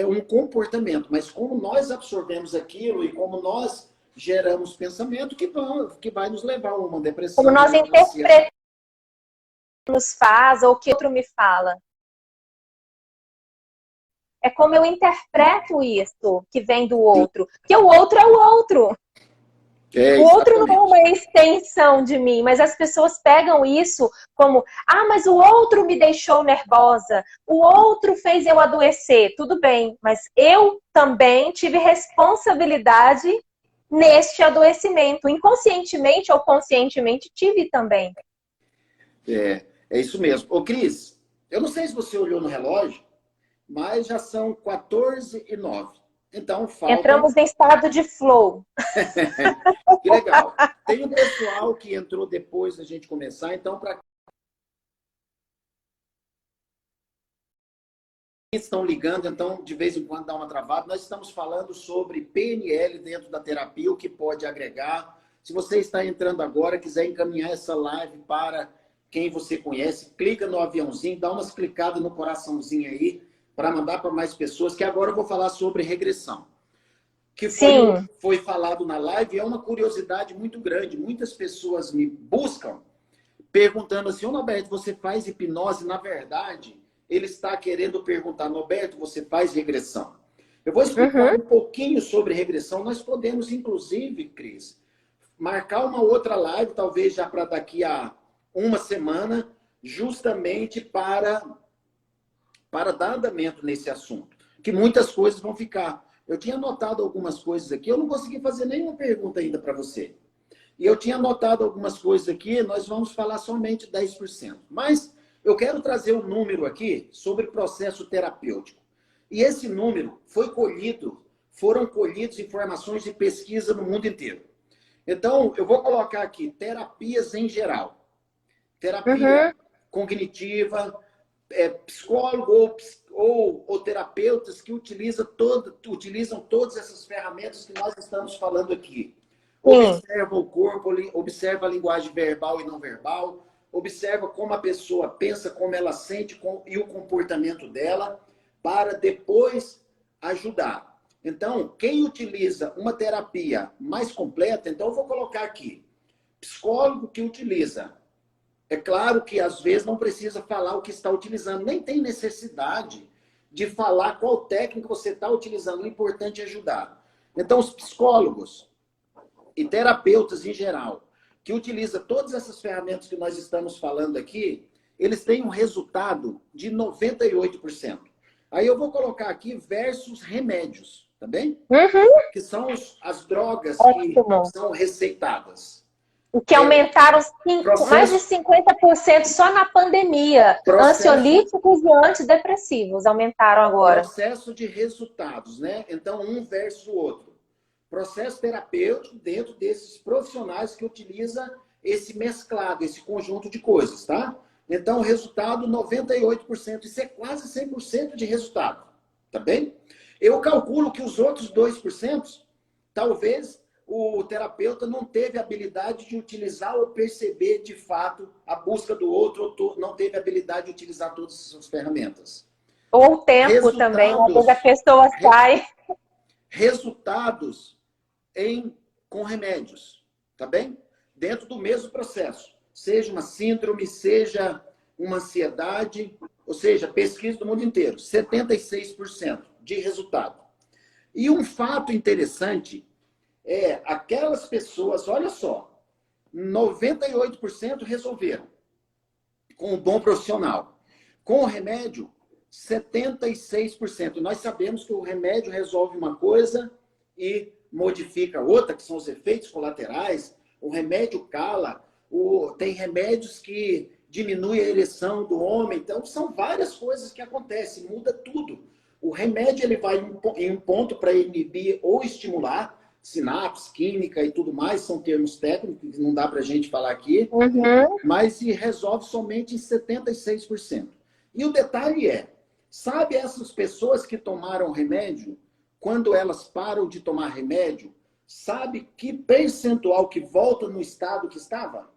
um comportamento, mas como nós absorvemos aquilo e como nós geramos pensamento que vai nos levar a uma Como depressão, nós uma ansiedade. interpretamos, nos faz, ou o que outro me fala. É como eu interpreto isso que vem do outro. Porque o outro é o outro. É, O outro não é exatamente. uma extensão de mim, mas as pessoas pegam isso como: ah, mas o outro me deixou nervosa, o outro fez eu adoecer. Tudo bem, mas eu também tive responsabilidade neste adoecimento. Inconscientemente ou conscientemente tive também. É isso mesmo. Ô, Cris, eu não sei se você olhou no relógio, mas já são 14h09. Então, faltam. Entramos em estado de flow. Que legal. Tem um pessoal que entrou depois da gente começar, então, para quem estão ligando, então, de vez em quando dá uma travada, nós estamos falando sobre PNL dentro da terapia, o que pode agregar. Se você está entrando agora, quiser encaminhar essa live para quem você conhece, clica no aviãozinho, dá umas clicadas no coraçãozinho aí, para mandar para mais pessoas, que agora eu vou falar sobre regressão. Que Sim. foi falado na live, é uma curiosidade muito grande. Muitas pessoas me buscam perguntando assim: ô Norberto, você faz hipnose? Na verdade, ele está querendo perguntar: Norberto, você faz regressão? Eu vou explicar Uhum. um pouquinho sobre regressão. Nós podemos, inclusive, Cris, marcar uma outra live, talvez já para daqui a uma semana, justamente para dar andamento nesse assunto. Que muitas coisas vão ficar. Eu tinha anotado algumas coisas aqui, eu não consegui fazer nenhuma pergunta ainda para você. E eu tinha anotado algumas coisas aqui, nós vamos falar somente 10%. Mas eu quero trazer um número aqui sobre processo terapêutico. E esse número foram colhidas informações de pesquisa no mundo inteiro. Então, eu vou colocar aqui terapias em geral. Terapia Uhum. cognitiva, psicólogo ou terapeutas que utilizam todas essas ferramentas que nós estamos falando aqui. Sim. Observa o corpo, observa a linguagem verbal e não verbal, observa como a pessoa pensa, como ela sente e o comportamento dela, para depois ajudar. Então, quem utiliza uma terapia mais completa, então eu vou colocar aqui, psicólogo que utiliza. É claro que às vezes não precisa falar o que está utilizando, nem tem necessidade de falar qual técnica você está utilizando, o importante é ajudar. Então, os psicólogos e terapeutas em geral, que utilizam todas essas ferramentas que nós estamos falando aqui, eles têm um resultado de 98%. Aí eu vou colocar aqui versus remédios, tá bem? Uhum. Que são as drogas que Ótimo. são receitadas. O que aumentaram mais de Processo, 50% só na pandemia. processo Ansiolíticos e antidepressivos aumentaram agora. processo de resultados, né? Então, um versus o outro. Processo terapêutico dentro desses profissionais que utiliza esse mesclado, esse conjunto de coisas, tá? Então, o resultado 98%. Isso é quase 100% de resultado, tá bem? Eu calculo que os outros 2%, talvez o terapeuta não teve habilidade de utilizar ou perceber de fato a busca do outro, ou não teve habilidade de utilizar todas essas ferramentas. Ou o tempo também, às vezes a Resultados, pessoa sai. resultados com remédios, tá bem? Dentro do mesmo processo. Seja uma síndrome, seja uma ansiedade, ou seja, pesquisa do mundo inteiro, 76% de resultado. E um fato interessante aquelas pessoas, olha só, 98% resolveram com um bom profissional. Com o remédio, 76%. Nós sabemos que o remédio resolve uma coisa e modifica outra, que são os efeitos colaterais. O remédio cala, tem remédios que diminuem a ereção do homem. Então, são várias coisas que acontecem, muda tudo. O remédio ele vai em um ponto para inibir ou estimular sinapse, química e tudo mais, são termos técnicos que não dá para a gente falar aqui, mas se resolve somente em 76%. E o detalhe sabe essas pessoas que tomaram remédio, quando elas param de tomar remédio, sabe que percentual que volta no estado que estava?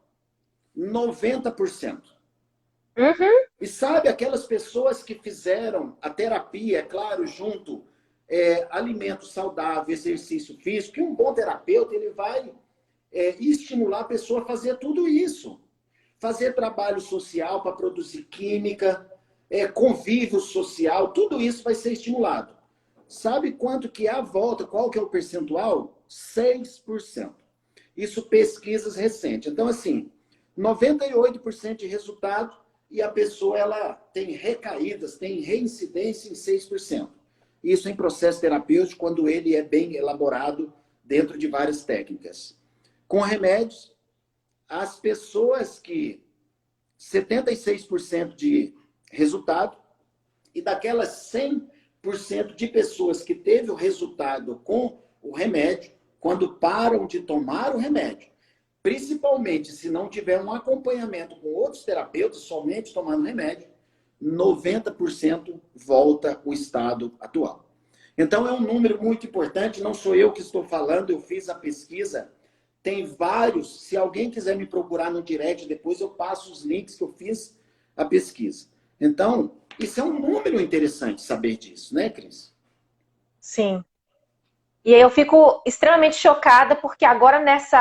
90%. E sabe aquelas pessoas que fizeram a terapia, é claro, junto alimento saudável, exercício físico, que um bom terapeuta ele vai estimular a pessoa a fazer tudo isso. Fazer trabalho social para produzir química, convívio social, tudo isso vai ser estimulado. Sabe quanto que é a volta? Qual que é o percentual? 6%. Isso pesquisas recentes. Então, assim, 98% de resultado e a pessoa ela tem recaídas, tem reincidência em 6%. Isso em processo terapêutico, quando ele é bem elaborado dentro de várias técnicas. Com remédios, as pessoas que 76% de resultado e daquelas 100% de pessoas que teve o resultado com o remédio, quando param de tomar o remédio, principalmente se não tiver um acompanhamento com outros terapeutas, somente tomando remédio, 90% volta ao estado atual. Então, é um número muito importante, não sou eu que estou falando, eu fiz a pesquisa, tem vários, se alguém quiser me procurar no direct, depois eu passo os links que eu fiz a pesquisa. Então, isso é um número interessante saber disso, né, Cris? Sim. E aí eu fico extremamente chocada, porque agora nesse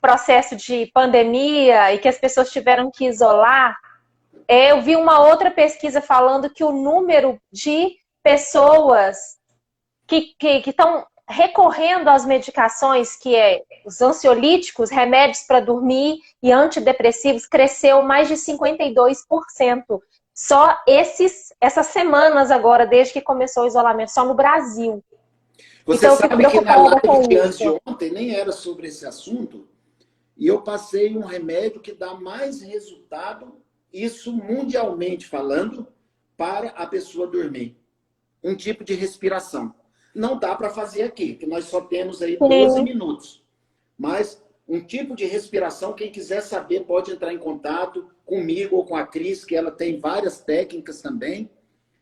processo de pandemia e que as pessoas tiveram que isolar, eu vi uma outra pesquisa falando que o número de pessoas que estão recorrendo às medicações, que é os ansiolíticos, remédios para dormir e antidepressivos, cresceu mais de 52%. Só essas semanas agora, desde que começou o isolamento, só no Brasil. Você então, sabe que na live de antes de ontem nem era sobre esse assunto, e eu passei um remédio que dá mais resultado, isso mundialmente falando, para a pessoa dormir. Um tipo de respiração. Não dá para fazer aqui, que nós só temos aí 12 minutos. Mas um tipo de respiração, quem quiser saber pode entrar em contato comigo ou com a Cris, que ela tem várias técnicas também.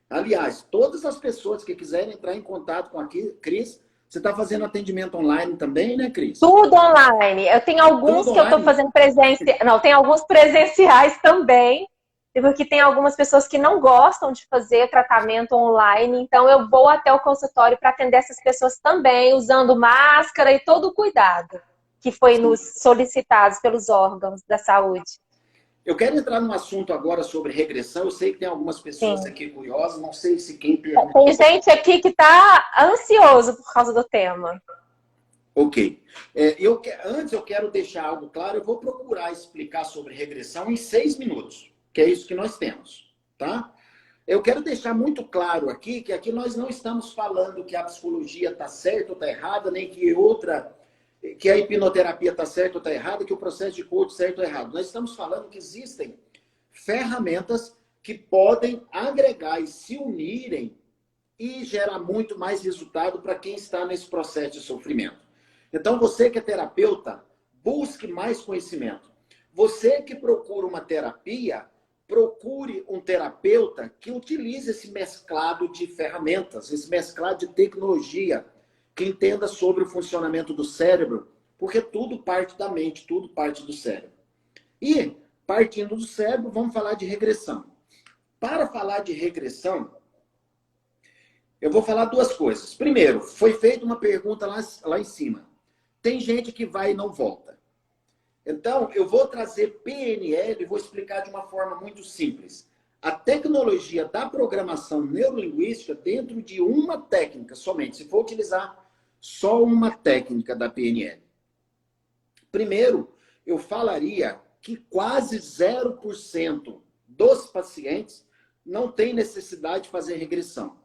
Aliás, todas as pessoas que quiserem entrar em contato com a Cris, você está fazendo atendimento online também, né, Cris? Tudo online. Eu tenho alguns que eu estou fazendo presencial. Não, tem alguns presenciais também. Porque tem algumas pessoas que não gostam de fazer tratamento online. Então, eu vou até o consultório para atender essas pessoas também, usando máscara e todo o cuidado que foi nos solicitados pelos órgãos da saúde. Eu quero entrar num assunto agora sobre regressão. Eu sei que tem algumas pessoas aqui curiosas, não sei se quem perguntou... Tem gente aqui que está ansioso por causa do tema. Ok. Antes eu quero deixar algo claro, eu vou procurar explicar sobre regressão em 6 minutos, que é isso que nós temos, tá? Eu quero deixar muito claro aqui que aqui nós não estamos falando que a psicologia está certa ou está errada, nem que a hipnoterapia está certa ou está errada, que o processo de coaching certo ou errado. Nós estamos falando que existem ferramentas que podem agregar e se unirem e gerar muito mais resultado para quem está nesse processo de sofrimento. Então, você que é terapeuta, busque mais conhecimento. Você que procura uma terapia, procure um terapeuta que utilize esse mesclado de ferramentas, esse mesclado de tecnologia, que entenda sobre o funcionamento do cérebro, porque tudo parte da mente, tudo parte do cérebro. E, partindo do cérebro, vamos falar de regressão. Para falar de regressão, eu vou falar duas coisas. Primeiro, foi feita uma pergunta lá em cima. Tem gente que vai e não volta. Então, eu vou trazer PNL e vou explicar de uma forma muito simples. A tecnologia da programação neurolinguística dentro de uma técnica somente. Se for utilizar só uma técnica da PNL. Primeiro, eu falaria que quase 0% dos pacientes não tem necessidade de fazer regressão.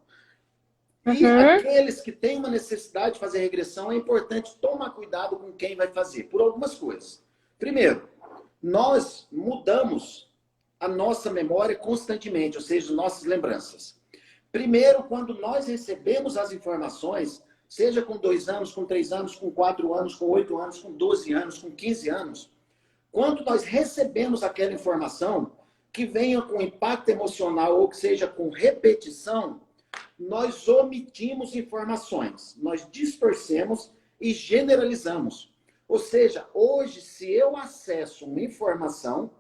E aqueles que têm uma necessidade de fazer regressão, é importante tomar cuidado com quem vai fazer, por algumas coisas. Primeiro, nós mudamos a nossa memória constantemente, ou seja, nossas lembranças. Primeiro, quando nós recebemos as informações, seja com 2 anos, com 3 anos, com 4 anos, com 8 anos, com 12 anos, com 15 anos, quando nós recebemos aquela informação, que venha com impacto emocional ou que seja com repetição, nós omitimos informações, nós distorcemos e generalizamos. Ou seja, hoje, se eu acesso uma informação,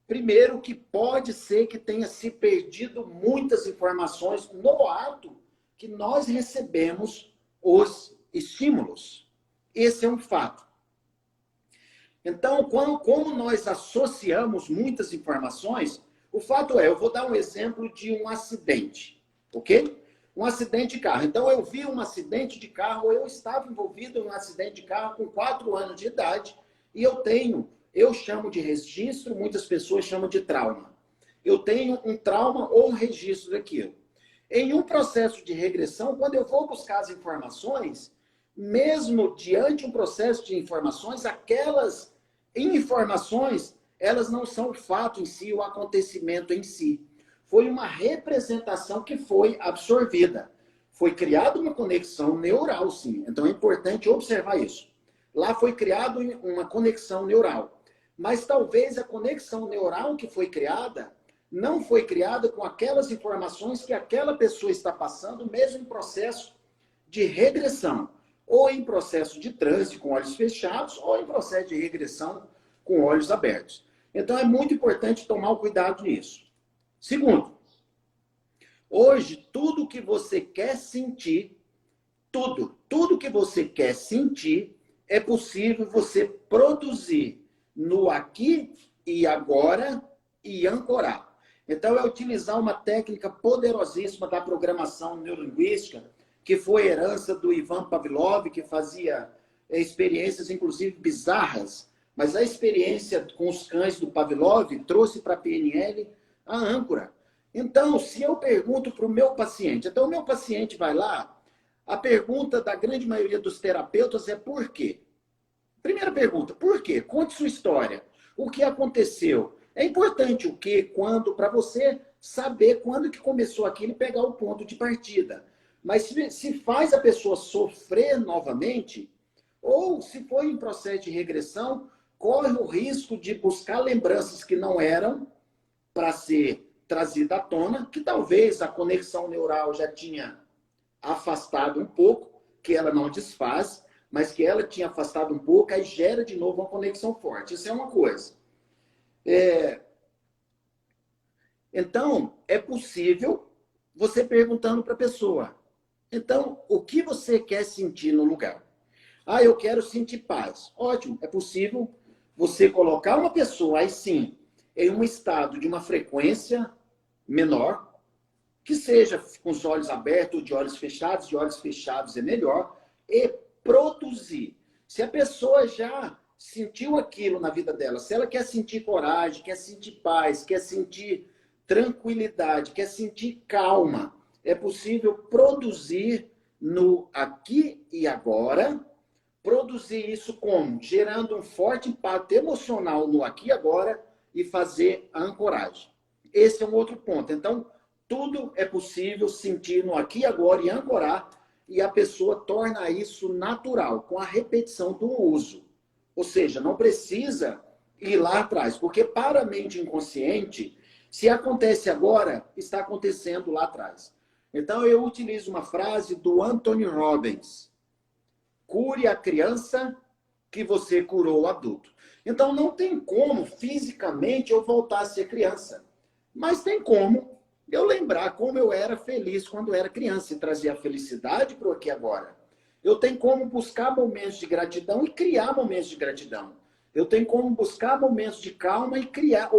primeiro que pode ser que tenha se perdido muitas informações no ato que nós recebemos os estímulos. Esse é um fato. Então, como nós associamos muitas informações, o fato é, eu vou dar um exemplo de um acidente, ok? Um acidente de carro. Então, eu vi um acidente de carro, eu estava envolvido em um acidente de carro com 4 anos de idade, e eu chamo de registro, muitas pessoas chamam de trauma. Eu tenho um trauma ou um registro daquilo. Em um processo de regressão, quando eu vou buscar as informações, mesmo diante de um processo de informações, aquelas informações, elas não são o fato em si, o acontecimento em si. Foi uma representação que foi absorvida. Foi criada uma conexão neural, sim. Então é importante observar isso. Lá foi criada uma conexão neural. Mas talvez a conexão neural que foi criada não foi criada com aquelas informações que aquela pessoa está passando, mesmo em processo de regressão, ou em processo de transe com olhos fechados, ou em processo de regressão com olhos abertos. Então é muito importante tomar o cuidado nisso. Segundo, hoje tudo que você quer sentir, tudo que você quer sentir, é possível você produzir no aqui e agora e ancorar. Então, é utilizar uma técnica poderosíssima da programação neurolinguística, que foi herança do Ivan Pavlov, que fazia experiências, inclusive, bizarras, mas a experiência com os cães do Pavlov trouxe para a PNL a âncora. Então, se eu pergunto para o meu paciente, então o meu paciente vai lá, a pergunta da grande maioria dos terapeutas é por quê? Primeira pergunta, por quê? Conte sua história. O que aconteceu? É importante o que, quando, para você saber quando que começou aquilo e pegar o ponto de partida. Mas se faz a pessoa sofrer novamente, ou se foi em processo de regressão, corre o risco de buscar lembranças que não eram para ser trazida à tona, que talvez a conexão neural já tinha afastado um pouco, que ela não desfaz, mas que ela tinha afastado um pouco, aí gera de novo uma conexão forte. Isso é uma coisa. Então, é possível você perguntando para a pessoa. Então, o que você quer sentir no lugar? Ah, eu quero sentir paz. Ótimo, é possível você colocar uma pessoa, aí sim, em um estado de uma frequência menor, que seja com os olhos abertos ou de olhos fechados é melhor, e produzir. Se a pessoa já sentiu aquilo na vida dela, se ela quer sentir coragem, quer sentir paz, quer sentir tranquilidade, quer sentir calma, é possível produzir no aqui e agora. Produzir isso como? Gerando um forte impacto emocional no aqui e agora e fazer a ancoragem. Esse é um outro ponto. Então, tudo é possível sentir no aqui e agora e ancorar, e a pessoa torna isso natural, com a repetição do uso. Ou seja, não precisa ir lá atrás, porque para a mente inconsciente, se acontece agora, está acontecendo lá atrás. Então, eu utilizo uma frase do Anthony Robbins: cure a criança que você curou o adulto. Então, não tem como, fisicamente, eu voltar a ser criança. Mas tem como eu lembrar como eu era feliz quando era criança e trazer a felicidade para o aqui e agora. Eu tenho como buscar momentos de gratidão e criar momentos de gratidão. Eu tenho como buscar momentos de calma e criar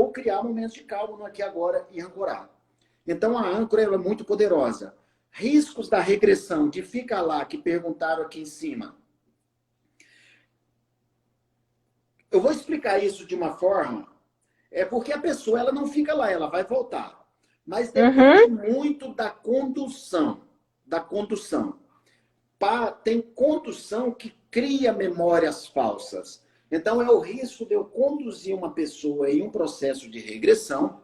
momentos de calma no aqui e agora e ancorar. Então, a âncora ela é muito poderosa. Riscos da regressão, de fica lá, que perguntaram aqui em cima. Eu vou explicar isso de uma forma, porque a pessoa ela não fica lá, ela vai voltar. Mas depende muito da condução. Da condução. Tem condução que cria memórias falsas. Então, é o risco de eu conduzir uma pessoa em um processo de regressão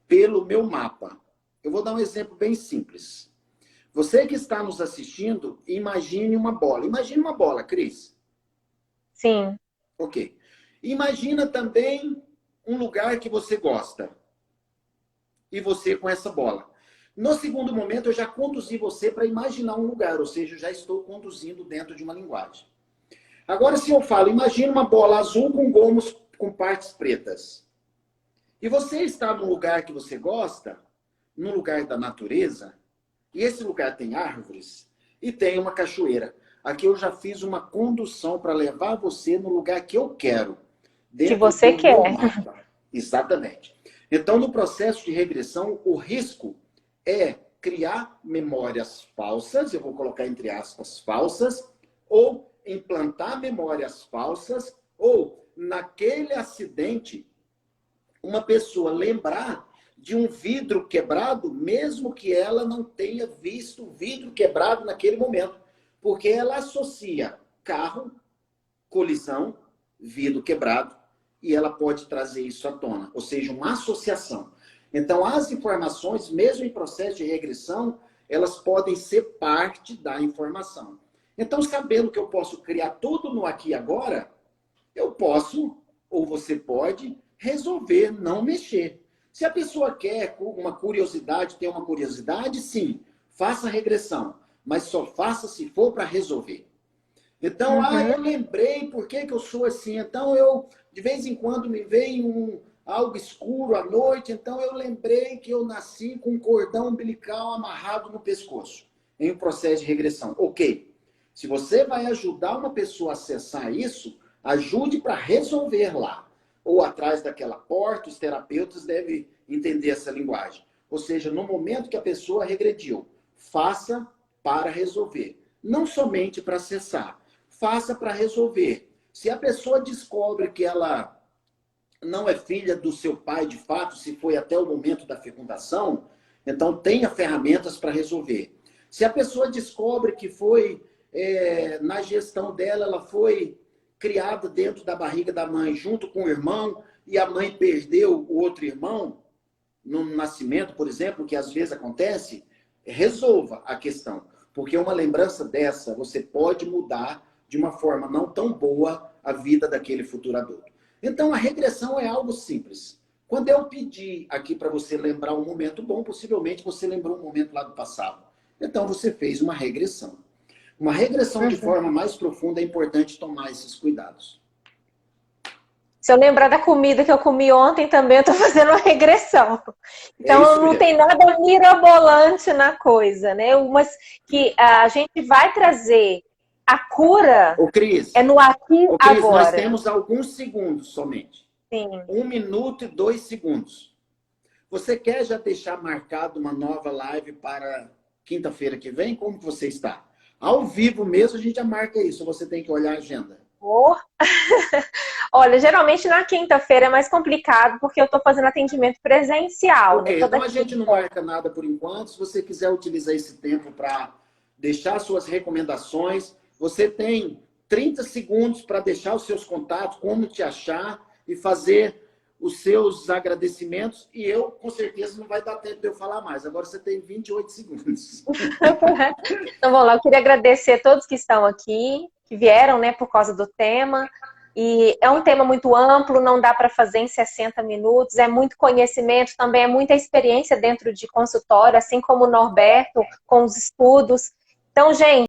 pelo meu mapa. Eu vou dar um exemplo bem simples. Você que está nos assistindo, imagine uma bola. Imagine uma bola, Cris. Sim. Ok. Imagina também um lugar que você gosta. E você com essa bola. No segundo momento, eu já conduzi você para imaginar um lugar, ou seja, eu já estou conduzindo dentro de uma linguagem. Agora, se eu falo, imagina uma bola azul com gomos com partes pretas. E você está num lugar que você gosta, num lugar da natureza, e esse lugar tem árvores e tem uma cachoeira. Aqui eu já fiz uma condução para levar você no lugar que eu quero. Que você quer. Meu mapa. Exatamente. Então, no processo de regressão, o risco é criar memórias falsas, eu vou colocar entre aspas falsas, ou implantar memórias falsas, ou naquele acidente, uma pessoa lembrar de um vidro quebrado, mesmo que ela não tenha visto o vidro quebrado naquele momento, porque ela associa carro, colisão, vidro quebrado, e ela pode trazer isso à tona, ou seja, uma associação. Então, as informações, mesmo em processo de regressão, elas podem ser parte da informação. Então, sabendo que eu posso criar tudo no aqui e agora, eu posso, ou você pode, resolver não mexer. Se a pessoa quer uma curiosidade, tem uma curiosidade, sim, faça regressão, mas só faça se for para resolver. Então, eu lembrei por que eu sou assim. Então, de vez em quando, me vem algo escuro à noite. Então, eu lembrei que eu nasci com um cordão umbilical amarrado no pescoço, em um processo de regressão. Ok. Se você vai ajudar uma pessoa a acessar isso, ajude para resolver lá. Ou atrás daquela porta, os terapeutas devem entender essa linguagem. Ou seja, no momento que a pessoa regrediu, faça para resolver. Não somente para acessar. Faça para resolver. Se a pessoa descobre que ela não é filha do seu pai, de fato, se foi até o momento da fecundação, então tenha ferramentas para resolver. Se a pessoa descobre que foi, na gestão dela, ela foi criada dentro da barriga da mãe, junto com o irmão, e a mãe perdeu o outro irmão, no nascimento, por exemplo, que às vezes acontece, resolva a questão. Porque uma lembrança dessa, você pode mudar de uma forma não tão boa a vida daquele futuro adulto. Então, a regressão é algo simples. Quando eu pedi aqui para você lembrar um momento bom, possivelmente você lembrou um momento lá do passado. Então, você fez uma regressão. Uma regressão de forma mais profunda é importante tomar esses cuidados. Se eu lembrar da comida que eu comi ontem também, eu estou fazendo uma regressão. Então, não tem nada mirabolante na coisa, né? Mas que a gente vai trazer a cura Cris, é no aqui e agora. Nós temos alguns segundos somente. Sim. 1 minuto e 2 segundos. Você quer já deixar marcado uma nova live para quinta-feira que vem? Como você está? Ao vivo mesmo, a gente já marca isso. Você tem que olhar a agenda. Olha, geralmente na quinta-feira é mais complicado, porque eu estou fazendo atendimento presencial. Okay, né? Então a gente não marca nada por enquanto. Se você quiser utilizar esse tempo para deixar suas recomendações, você tem 30 segundos para deixar os seus contatos, como te achar e fazer os seus agradecimentos. E eu, com certeza, não vai dar tempo de eu falar mais. Agora você tem 28 segundos. Então, vamos lá. Eu queria agradecer a todos que estão aqui, que vieram, né, por causa do tema. E é um tema muito amplo, não dá para fazer em 60 minutos. É muito conhecimento, também é muita experiência dentro de consultório, assim como o Norberto, com os estudos. Então, gente,